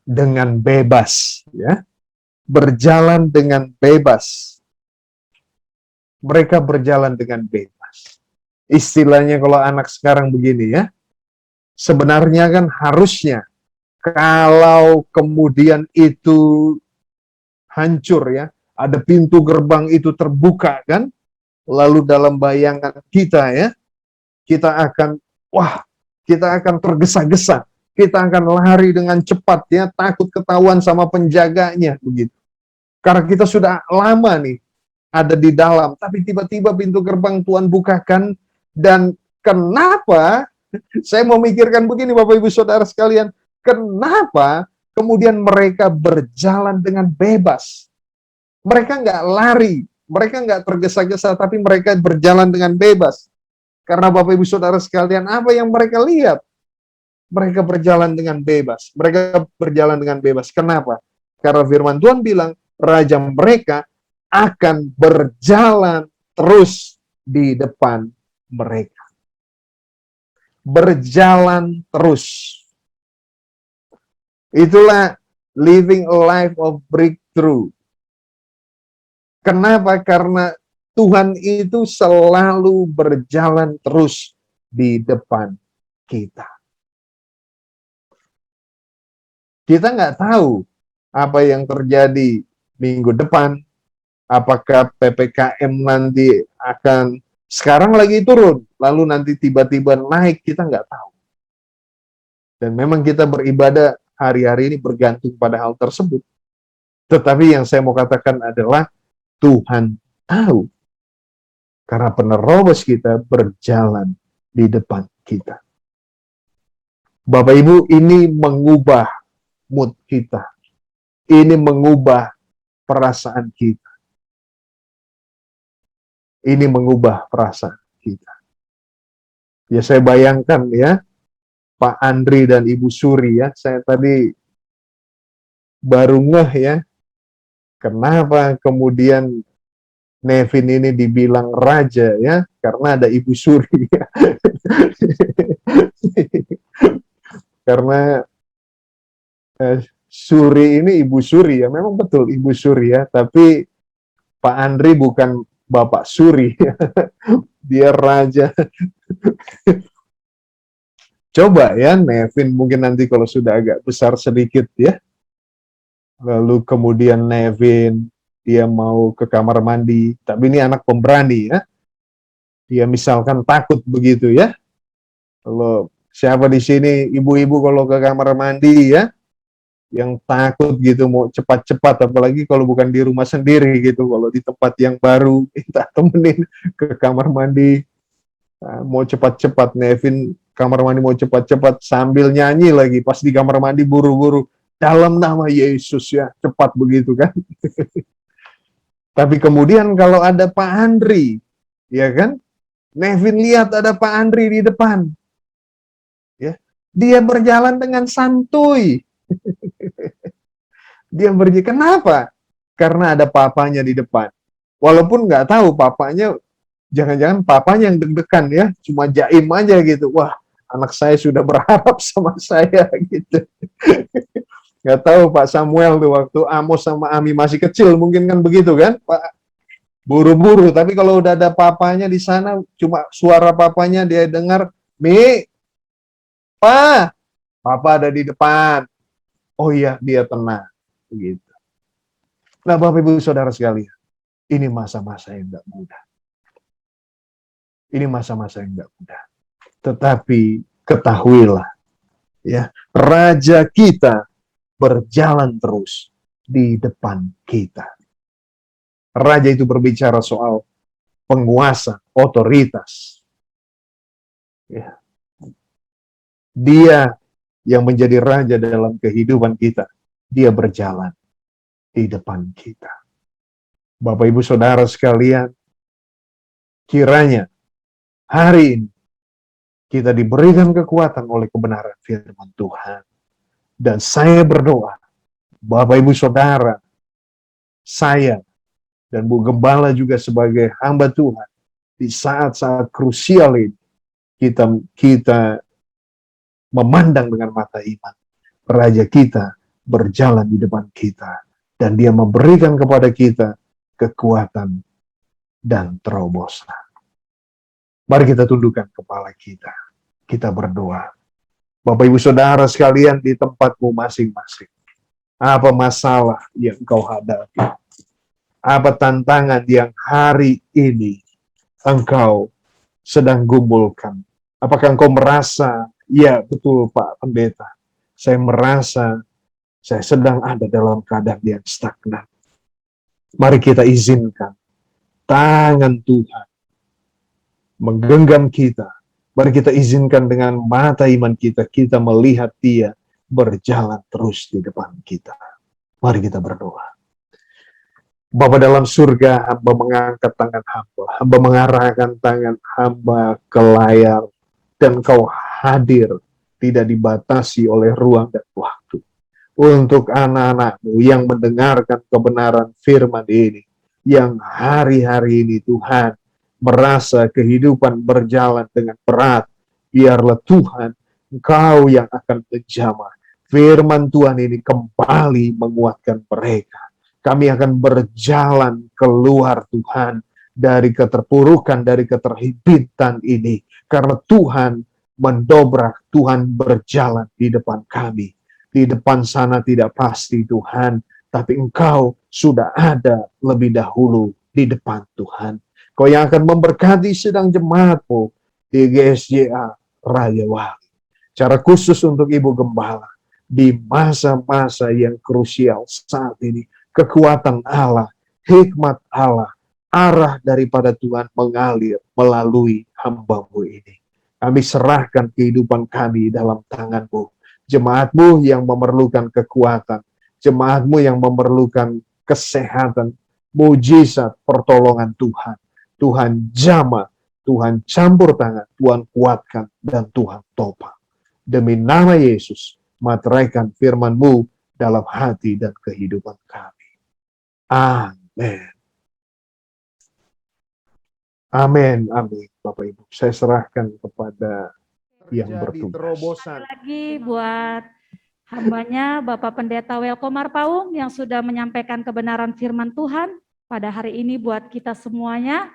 C: dengan bebas, ya. Berjalan dengan bebas. Mereka berjalan dengan bebas. Istilahnya kalau anak sekarang begini ya, sebenarnya kan harusnya kalau kemudian itu hancur ya, ada pintu gerbang itu terbuka kan, lalu dalam bayangan kita ya, kita akan, wah, kita akan tergesa-gesa, kita akan lari dengan cepat ya, takut ketahuan sama penjaganya begitu. Karena kita sudah lama nih ada di dalam, tapi tiba-tiba pintu gerbang Tuhan bukakan, dan kenapa, saya mau mikirkan begini Bapak Ibu Saudara sekalian, kenapa kemudian mereka berjalan dengan bebas? Mereka nggak lari, mereka nggak tergesa-gesa, tapi mereka berjalan dengan bebas. Karena Bapak Ibu Saudara sekalian, apa yang mereka lihat? Mereka berjalan dengan bebas. Mereka berjalan dengan bebas. Kenapa? Karena firman Tuhan bilang, Raja mereka akan berjalan terus di depan mereka. Berjalan terus. Itulah living a life of breakthrough. Kenapa? Karena Tuhan itu selalu berjalan terus di depan kita. Kita nggak tahu apa yang terjadi minggu depan, apakah PPKM nanti akan sekarang lagi turun, lalu nanti tiba-tiba naik, kita nggak tahu. Dan memang kita beribadah hari-hari ini bergantung pada hal tersebut. Tetapi yang saya mau katakan adalah Tuhan tahu. Karena penerobos kita berjalan di depan kita. Bapak Ibu, ini mengubah mood kita. Ini mengubah perasaan kita. Ini mengubah perasaan kita. Ya saya bayangkan ya, Pak Andri dan Ibu Suri ya, saya tadi baru ngeh ya, kenapa kemudian Nevin ini dibilang raja ya, karena ada Ibu Suri ya. Karena Suri ini Ibu Suri ya, memang betul Ibu Suri ya, tapi Pak Andri bukan Bapak Suri ya. Dia raja. Coba ya Nevin mungkin nanti kalau sudah agak besar sedikit ya, lalu kemudian Nevin dia mau ke kamar mandi, tapi ini anak pemberani ya, dia misalkan takut begitu ya. Kalau siapa di sini ibu-ibu kalau ke kamar mandi ya, yang takut gitu mau cepat-cepat, apalagi kalau bukan di rumah sendiri gitu, kalau di tempat yang baru kita temenin ke kamar mandi, mau cepat-cepat, Nevin kamar mandi mau cepat-cepat sambil nyanyi lagi pas di kamar mandi buru-buru dalam nama Yesus ya, cepat begitu kan. Tapi kemudian kalau ada Pak Andri ya kan, Nevin lihat ada Pak Andri di depan ya, dia berjalan dengan santuy. Dia berjalan, kenapa? Karena ada papanya di depan. Walaupun nggak tahu papanya, jangan-jangan papanya yang deg-degan ya, cuma jaim aja gitu. Wah, anak saya sudah berharap sama saya gitu. Nggak tahu Pak Samuel tuh waktu Amos sama Ami masih kecil mungkin kan begitu kan, Pak. Buru-buru, tapi kalau udah ada papanya di sana, cuma suara papanya dia dengar, Mi, Pa, Papa ada di depan. Oh iya, dia tenang. Begitu. Nah, Bapak Ibu Saudara sekalian, ini masa-masa yang nggak mudah. Ini masa-masa yang nggak mudah. Tetapi ketahuilah, ya, Raja kita berjalan terus di depan kita. Raja itu berbicara soal penguasa, otoritas. Ya. Dia yang menjadi raja dalam kehidupan kita. Dia berjalan di depan kita. Bapak Ibu Saudara sekalian, kiranya hari ini kita diberikan kekuatan oleh kebenaran firman Tuhan. Dan saya berdoa, Bapak Ibu Saudara, saya dan Bu Gembala juga sebagai hamba Tuhan, di saat-saat krusial ini, kita memandang dengan mata iman. Raja kita berjalan di depan kita. Dan dia memberikan kepada kita kekuatan dan terobosan. Mari kita tundukkan kepala kita. Kita berdoa. Bapak Ibu Saudara sekalian di tempatmu masing-masing. Apa masalah yang engkau hadapi? Apa tantangan yang hari ini engkau sedang gumulkan? Apakah engkau merasa, ya betul Pak Pendeta, saya merasa saya sedang ada dalam keadaan yang stagnan. Mari kita izinkan tangan Tuhan menggenggam kita. Mari kita izinkan dengan mata iman kita, kita melihat Dia berjalan terus di depan kita. Mari kita berdoa. Bapa dalam surga, hamba mengangkat tangan hamba mengarahkan tangan hamba ke layar, dan Kau hadir, tidak dibatasi oleh ruang dan waktu. Untuk anak-anak-Mu yang mendengarkan kebenaran firman ini, yang hari-hari ini Tuhan, merasa kehidupan berjalan dengan berat, biarlah Tuhan, Engkau yang akan menjamah. Firman Tuhan ini kembali menguatkan mereka. Kami akan berjalan keluar Tuhan dari keterpurukan, dari keterhibitan ini. Karena Tuhan mendobrak, Tuhan berjalan di depan kami. Di depan sana tidak pasti Tuhan, tapi Engkau sudah ada lebih dahulu di depan Tuhan. Kau yang akan memberkati sedang jemaat-Mu di GSJA Raja Wali. Cara khusus untuk Ibu Gembala di masa-masa yang krusial saat ini. Kekuatan Allah, hikmat Allah, arah daripada Tuhan mengalir melalui hamba-Mu ini. Kami serahkan kehidupan kami dalam tangan-Mu. Jemaat-Mu yang memerlukan kekuatan, jemaat-Mu yang memerlukan kesehatan, mujizat, pertolongan Tuhan. Tuhan jamah, Tuhan campur tangan, Tuhan kuatkan, dan Tuhan topang. Demi nama Yesus, materaikan firman-Mu dalam hati dan kehidupan kami. Amin. Amin, amin. Bapak Ibu, saya serahkan kepada yang bertugas.
D: Terobosan. Lagi buat hambanya Bapak Pendeta Welkomar Paung yang sudah menyampaikan kebenaran firman Tuhan pada hari ini buat kita semuanya.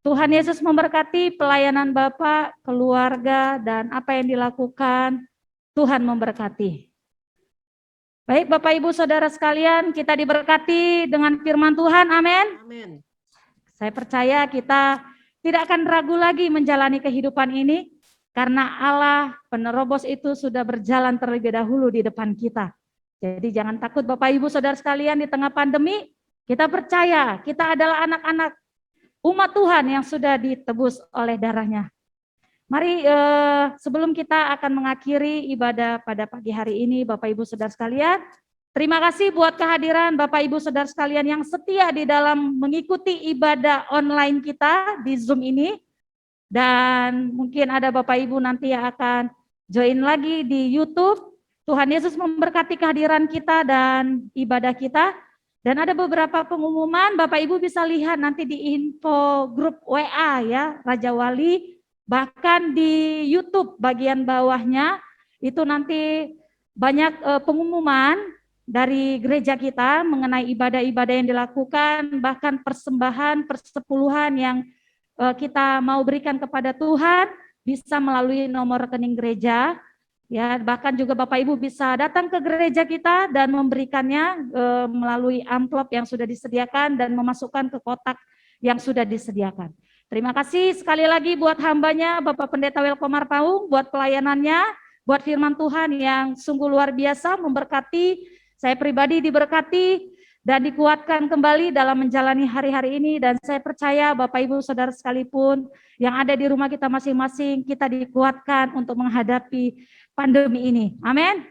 D: Tuhan Yesus memberkati pelayanan Bapak, keluarga, dan apa yang dilakukan. Tuhan memberkati. Baik Bapak Ibu Saudara sekalian, kita diberkati dengan firman Tuhan, amin.
B: Amin.
D: Saya percaya kita tidak akan ragu lagi menjalani kehidupan ini, karena Allah penerobos itu sudah berjalan terlebih dahulu di depan kita. Jadi jangan takut Bapak Ibu Saudara sekalian, di tengah pandemi, kita percaya kita adalah anak-anak umat Tuhan yang sudah ditebus oleh darahnya. Mari sebelum kita akan mengakhiri ibadah pada pagi hari ini, Bapak Ibu Saudara sekalian, terima kasih buat kehadiran Bapak Ibu Saudara sekalian yang setia di dalam mengikuti ibadah online kita di Zoom ini. Dan mungkin ada Bapak Ibu nanti yang akan join lagi di YouTube. Tuhan Yesus memberkati kehadiran kita dan ibadah kita. Dan ada beberapa pengumuman, Bapak Ibu bisa lihat nanti di info grup WA ya, Raja Wali. Bahkan di YouTube bagian bawahnya itu nanti banyak pengumuman dari gereja kita mengenai ibadah-ibadah yang dilakukan, bahkan persembahan, persepuluhan yang kita mau berikan kepada Tuhan bisa melalui nomor rekening gereja. Ya, bahkan juga Bapak Ibu bisa datang ke gereja kita dan memberikannya melalui amplop yang sudah disediakan dan memasukkan ke kotak yang sudah disediakan. Terima kasih sekali lagi buat hambanya Bapak Pendeta Welkomar Paung, buat pelayanannya, buat firman Tuhan yang sungguh luar biasa, memberkati. Saya pribadi diberkati dan dikuatkan kembali dalam menjalani hari-hari ini, dan saya percaya Bapak Ibu Saudara sekalipun yang ada di rumah kita masing-masing, kita dikuatkan untuk menghadapi pandemi ini. Amin.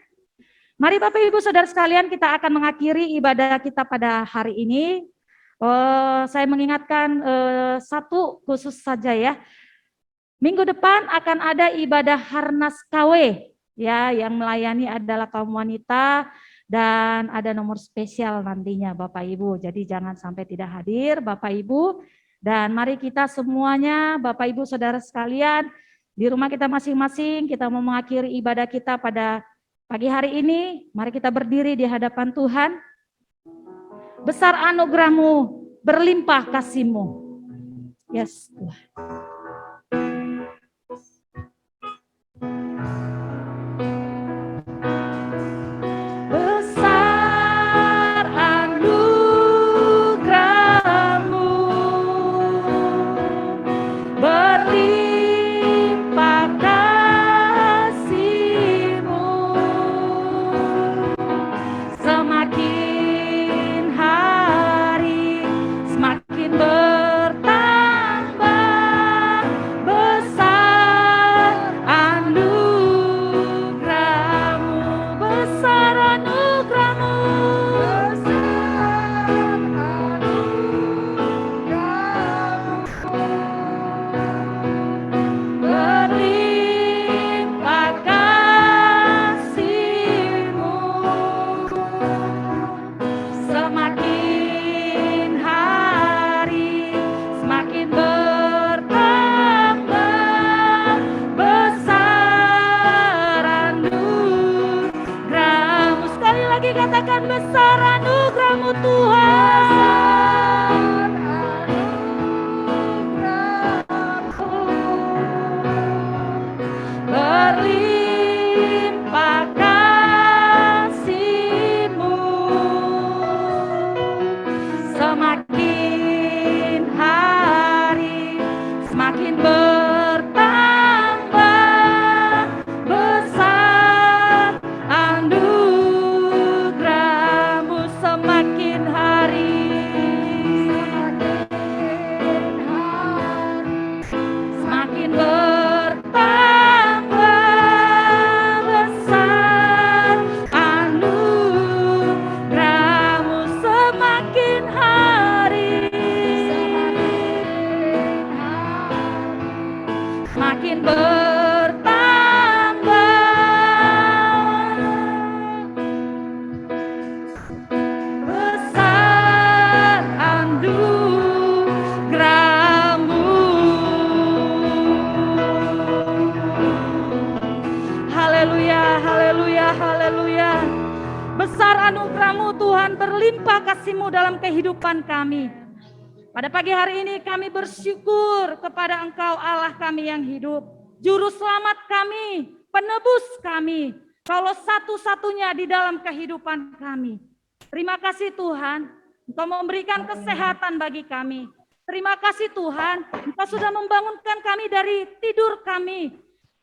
D: Mari Bapak Ibu Saudara sekalian, kita akan mengakhiri ibadah kita pada hari ini. Saya mengingatkan satu khusus saja ya. Minggu depan akan ada ibadah Harnas KW ya, yang melayani adalah kaum wanita dan ada nomor spesial nantinya Bapak Ibu. Jadi jangan sampai tidak hadir Bapak Ibu, dan mari kita semuanya Bapak Ibu Saudara sekalian di rumah kita masing-masing, kita mau mengakhiri ibadah kita pada pagi hari ini. Mari kita berdiri di hadapan Tuhan. Besar anugerah-Mu, berlimpah kasih-Mu. Yes, Tuhan. Besar anugerah-Mu, berlimpah kasih-Mu, semakin hari semakin bertambah. Besar anugerah-Mu, besar anugerah-Mu, berlimpah kasih-Mu, semakin hari semakin bertambah. Besar anugerah-Mu, sekali lagi katakan besar anugerah-Mu Tuhan. Berlimpah kasih-Mu, semakin hari semakin bertambah. Besar anugerah-Mu, semakin hari semakin bertambah. Besar anugerah-Mu, semakin hari semakin bertambah. Besar anugerah-Mu. Haleluya, haleluya, haleluya. Besar anugerah-Mu Tuhan, berlimpah kasih-Mu dalam kehidupan kami. Pada pagi hari ini kami bersyukur kepada Engkau Allah kami yang hidup, Juru Selamat kami, penebus kami, Kaulah satu-satunya di dalam kehidupan kami. Terima kasih Tuhan, Engkau memberikan kesehatan bagi kami. Terima kasih Tuhan, Engkau sudah membangunkan kami dari tidur kami.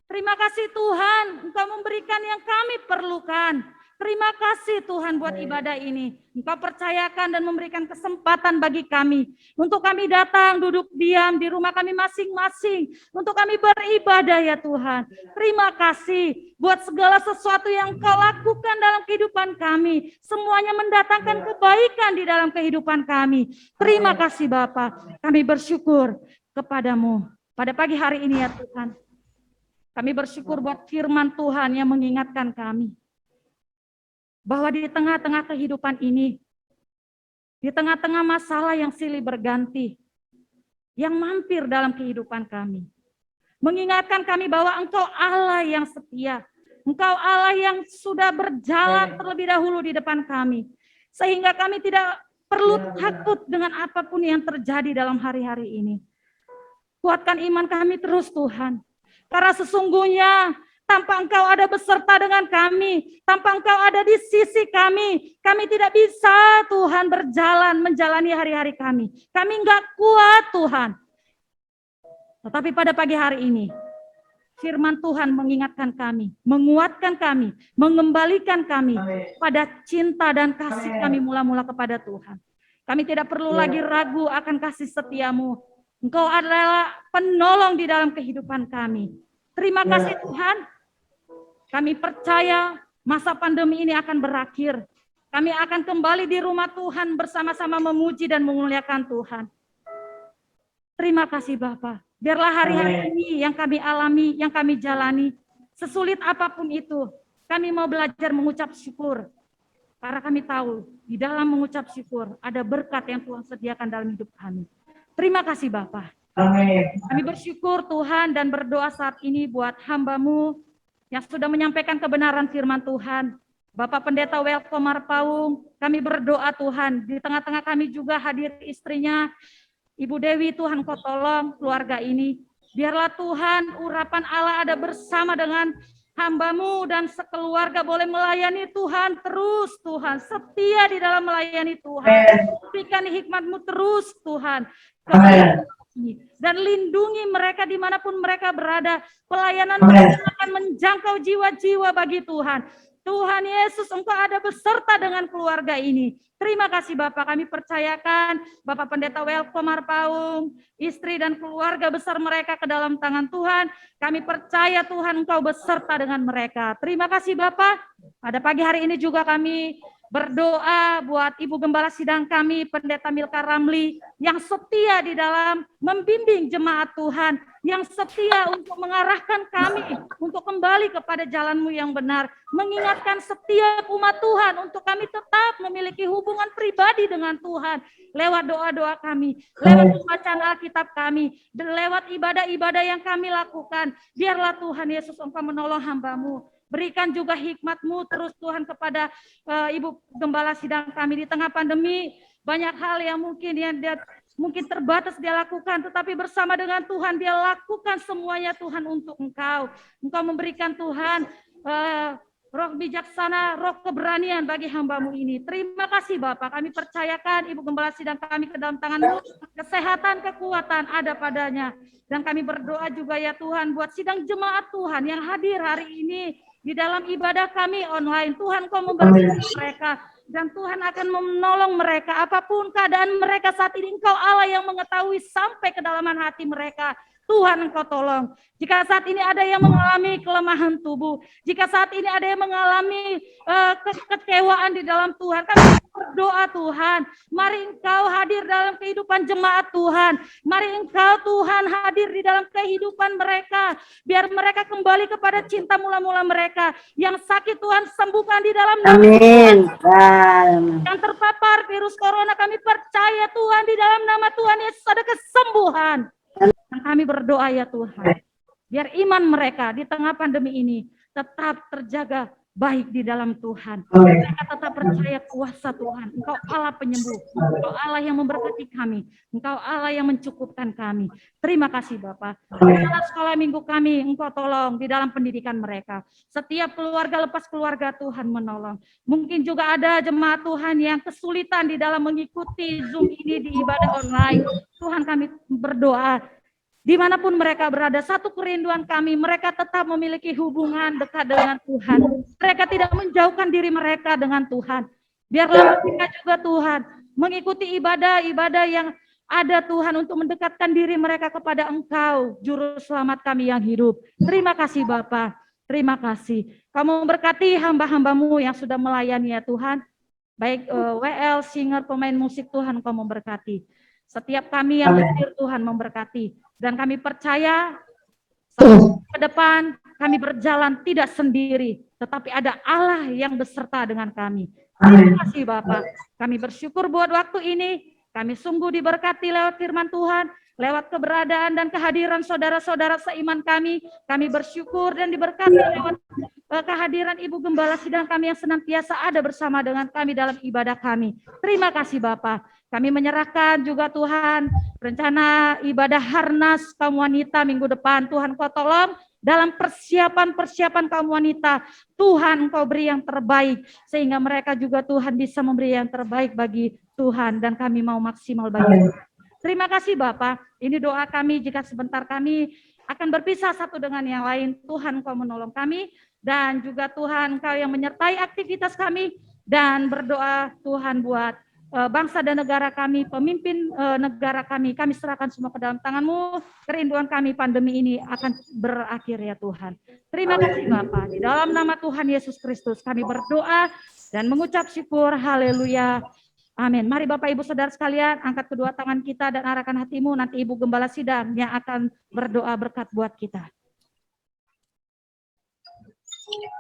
D: Terima kasih Tuhan, Engkau memberikan yang kami perlukan. Terima kasih Tuhan buat ibadah ini. Engkau percayakan dan memberikan kesempatan bagi kami. Untuk kami datang, duduk diam di rumah kami masing-masing. Untuk kami beribadah ya Tuhan. Terima kasih buat segala sesuatu yang Engkau lakukan dalam kehidupan kami. Semuanya mendatangkan kebaikan di dalam kehidupan kami. Terima kasih Bapa. Kami bersyukur kepadamu pada pagi hari ini ya Tuhan. Kami bersyukur buat firman Tuhan yang mengingatkan kami. Bahwa di tengah-tengah kehidupan ini, di tengah-tengah masalah yang silih berganti, yang mampir dalam kehidupan kami, mengingatkan kami bahwa Engkau Allah yang setia, Engkau Allah yang sudah berjalan terlebih dahulu di depan kami, sehingga kami tidak perlu takut dengan apapun yang terjadi dalam hari-hari ini. Kuatkan iman kami terus Tuhan, karena sesungguhnya tanpa Engkau ada beserta dengan kami, tanpa Engkau ada di sisi kami, kami tidak bisa Tuhan berjalan menjalani hari-hari kami. Kami enggak kuat Tuhan. Tetapi pada pagi hari ini, firman Tuhan mengingatkan kami, menguatkan kami, mengembalikan kami pada cinta dan kasih kami mula-mula kepada Tuhan. Kami tidak perlu lagi ragu akan kasih setiamu. Engkau adalah penolong di dalam kehidupan kami. Terima kasih Tuhan. Kami percaya masa pandemi ini akan berakhir. Kami akan kembali di rumah Tuhan bersama-sama memuji dan memuliakan Tuhan. Terima kasih Bapa. Biarlah hari-hari ini yang kami alami, yang kami jalani, sesulit apapun itu, kami mau belajar mengucap syukur. Karena kami tahu di dalam mengucap syukur ada berkat yang Tuhan sediakan dalam hidup kami. Terima kasih Bapa.
A: Amin.
D: Kami bersyukur Tuhan dan berdoa saat ini buat hamba-Mu yang sudah menyampaikan kebenaran firman Tuhan. Bapak Pendeta Welkomar Paung, kami berdoa Tuhan, di tengah-tengah kami juga hadir istrinya, Ibu Dewi, Tuhan Kau tolong keluarga ini. Biarlah Tuhan urapan Allah ada bersama dengan hamba-Mu dan sekeluarga boleh melayani Tuhan terus, Tuhan. Setia di dalam melayani Tuhan. Berikan hikmat-Mu terus, Tuhan. Dan lindungi mereka dimanapun mereka berada. Pelayanan mereka akan menjangkau jiwa-jiwa bagi Tuhan. Tuhan Yesus, Engkau ada beserta dengan keluarga ini. Terima kasih Bapak, kami percayakan Bapak Pendeta Welkomar Paung, istri dan keluarga besar mereka ke dalam tangan Tuhan. Kami percaya Tuhan Engkau beserta dengan mereka. Terima kasih Bapak. Pada pagi hari ini juga kami berdoa buat Ibu Gembala Sidang kami, Pendeta Milka Ramli, yang setia di dalam membimbing jemaat Tuhan, yang setia untuk mengarahkan kami untuk kembali kepada jalan-Mu yang benar, mengingatkan setiap umat Tuhan untuk kami tetap memiliki hubungan pribadi dengan Tuhan, lewat doa-doa kami, lewat pembacaan Alkitab kami, dan lewat ibadah-ibadah yang kami lakukan. Biarlah Tuhan Yesus Engkau menolong hamba-Mu. Berikan juga hikmat-Mu terus Tuhan kepada Ibu Gembala Sidang kami di tengah pandemi. Banyak hal yang mungkin terbatas dia lakukan, tetapi bersama dengan Tuhan dia lakukan semuanya Tuhan untuk Engkau. Engkau memberikan Tuhan roh bijaksana, roh keberanian bagi hamba-Mu ini. Terima kasih Bapak, kami percayakan Ibu Gembala Sidang kami ke dalam tangan-Mu. Kesehatan, kekuatan ada padanya. Dan kami berdoa juga ya Tuhan buat sidang jemaat Tuhan yang hadir hari ini di dalam ibadah kami online. Tuhan Kau memberkati mereka dan Tuhan akan menolong mereka apapun keadaan mereka saat ini. Engkau Allah yang mengetahui sampai kedalaman hati mereka. Tuhan Engkau tolong. Jika saat ini ada yang mengalami kelemahan tubuh, jika saat ini ada yang mengalami kekecewaan di dalam Tuhan, kami berdoa Tuhan, mari Engkau hadir dalam kehidupan jemaat Tuhan, mari Engkau Tuhan hadir di dalam kehidupan mereka, biar mereka kembali kepada cinta mula-mula mereka. Yang sakit Tuhan sembuhkan di dalam nama Tuhan. Yang terpapar virus corona kami percaya Tuhan di dalam nama Tuhan Yesus ada kesembuhan. Dan kami berdoa ya Tuhan, biar iman mereka di tengah pandemi ini tetap terjaga baik di dalam Tuhan. Mereka tetap percaya kuasa Tuhan. Engkau Allah penyembuh, Engkau Allah yang memberkati kami, Engkau Allah yang mencukupkan kami. Terima kasih Bapak. Dalam sekolah minggu kami, Engkau tolong di dalam pendidikan mereka. Setiap keluarga lepas keluarga Tuhan menolong. Mungkin juga ada jemaat Tuhan yang kesulitan di dalam mengikuti Zoom ini di ibadah online. Tuhan kami berdoa, dimanapun mereka berada, satu kerinduan kami, mereka tetap memiliki hubungan dekat dengan Tuhan. Mereka tidak menjauhkan diri mereka dengan Tuhan. Biarlah mereka juga Tuhan mengikuti ibadah-ibadah yang ada Tuhan untuk mendekatkan diri mereka kepada Engkau, Juru Selamat kami yang hidup. Terima kasih Bapa, terima kasih. Kamu memberkati hamba-hamba-Mu yang sudah melayani ya Tuhan. Baik WL, singer, pemain musik Tuhan Kau memberkati. Setiap kami yang hadir Tuhan memberkati. Dan kami percaya ke depan kami berjalan tidak sendiri, tetapi ada Allah yang beserta dengan kami. Terima kasih Bapak. Kami bersyukur buat waktu ini. Kami sungguh diberkati lewat firman Tuhan, lewat keberadaan dan kehadiran saudara-saudara seiman kami. Kami bersyukur dan diberkati lewat kehadiran Ibu Gembala Sidang kami yang senantiasa ada bersama dengan kami dalam ibadah kami. Terima kasih Bapak. Kami menyerahkan juga Tuhan rencana ibadah Harnas kaum wanita minggu depan. Tuhan Kau tolong dalam persiapan kaum wanita. Tuhan Kau beri yang terbaik sehingga mereka juga Tuhan bisa memberi yang terbaik bagi Tuhan dan kami mau maksimal bagi Tuhan. Terima kasih Bapak. Ini doa kami jika sebentar kami akan berpisah satu dengan yang lain. Tuhan Kau menolong kami dan juga Tuhan Kau yang menyertai aktivitas kami dan berdoa Tuhan buat bangsa dan negara kami, pemimpin negara kami serahkan semua ke dalam tangan-Mu. Kerinduan kami pandemi ini akan berakhir ya Tuhan. Terima kasih Bapak. Di dalam nama Tuhan Yesus Kristus kami berdoa dan mengucap syukur. Haleluya. Amin. Mari Bapak Ibu Saudara sekalian, angkat kedua tangan kita dan arahkan hatimu. Nanti Ibu Gembala Sidang yang akan berdoa berkat buat kita.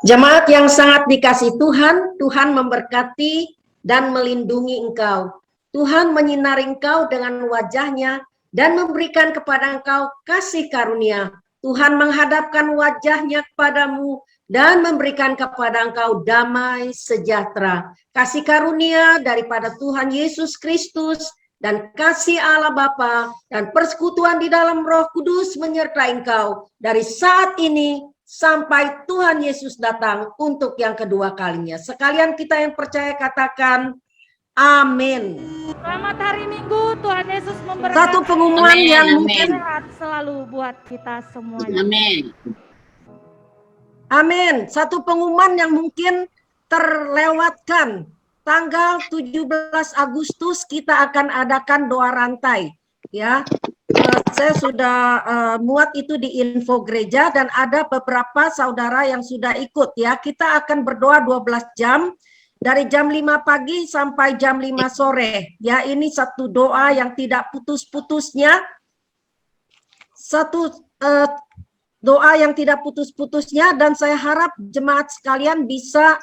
B: Jemaat yang sangat dikasihi Tuhan, Tuhan memberkati dan melindungi engkau. Tuhan menyinari engkau dengan wajah-Nya dan memberikan kepada engkau kasih karunia. Tuhan menghadapkan wajah-Nya kepadamu dan memberikan kepada engkau damai sejahtera. Kasih karunia daripada Tuhan Yesus Kristus, dan kasih Allah Bapa dan persekutuan di dalam Roh Kudus menyertai engkau dari saat ini sampai Tuhan Yesus datang untuk yang kedua kalinya. Sekalian kita yang percaya katakan amin.
D: Selamat hari Minggu, Tuhan Yesus memberkati.
B: Satu pengumuman
E: Amin,
B: yang
E: amin.
B: mungkin
D: Sehat selalu buat kita semuanya.
E: Amin.
B: amin. Satu pengumuman yang mungkin terlewatkan. Tanggal 17 Agustus kita akan adakan doa rantai. Ya, saya sudah muat itu di info gereja dan ada beberapa saudara yang sudah ikut ya. Kita akan berdoa 12 jam dari jam 5 pagi sampai jam 5 sore. Ya, ini satu doa yang tidak putus-putusnya. Satu doa yang tidak putus-putusnya dan saya harap jemaat sekalian bisa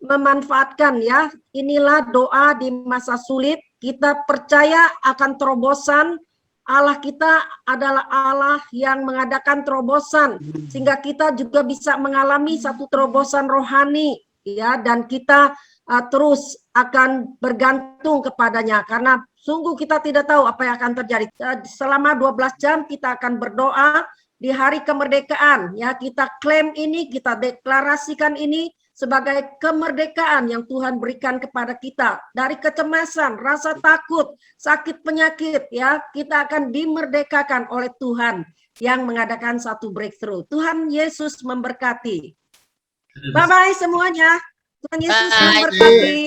B: memanfaatkan ya. Inilah doa di masa sulit. Kita percaya akan terobosan. Allah kita adalah Allah yang mengadakan terobosan sehingga kita juga bisa mengalami satu terobosan rohani ya, dan kita terus akan bergantung kepadanya karena sungguh kita tidak tahu apa yang akan terjadi. Selama 12 jam kita akan berdoa di hari kemerdekaan ya, kita klaim ini, kita deklarasikan ini sebagai kemerdekaan yang Tuhan berikan kepada kita dari kecemasan, rasa takut, sakit penyakit ya, kita akan dimerdekakan oleh Tuhan yang mengadakan satu breakthrough. Tuhan Yesus memberkati. Bye-bye semuanya. Tuhan Yesus memberkati.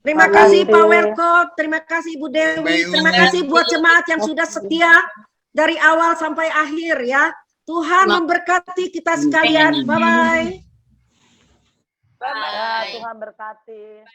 B: Terima kasih Pak Werko, terima kasih Ibu Dewi, terima kasih buat jemaat yang sudah setia dari awal sampai akhir ya. Tuhan memberkati kita sekalian. Bye-bye.
E: Bye.
F: Tuhan berkati.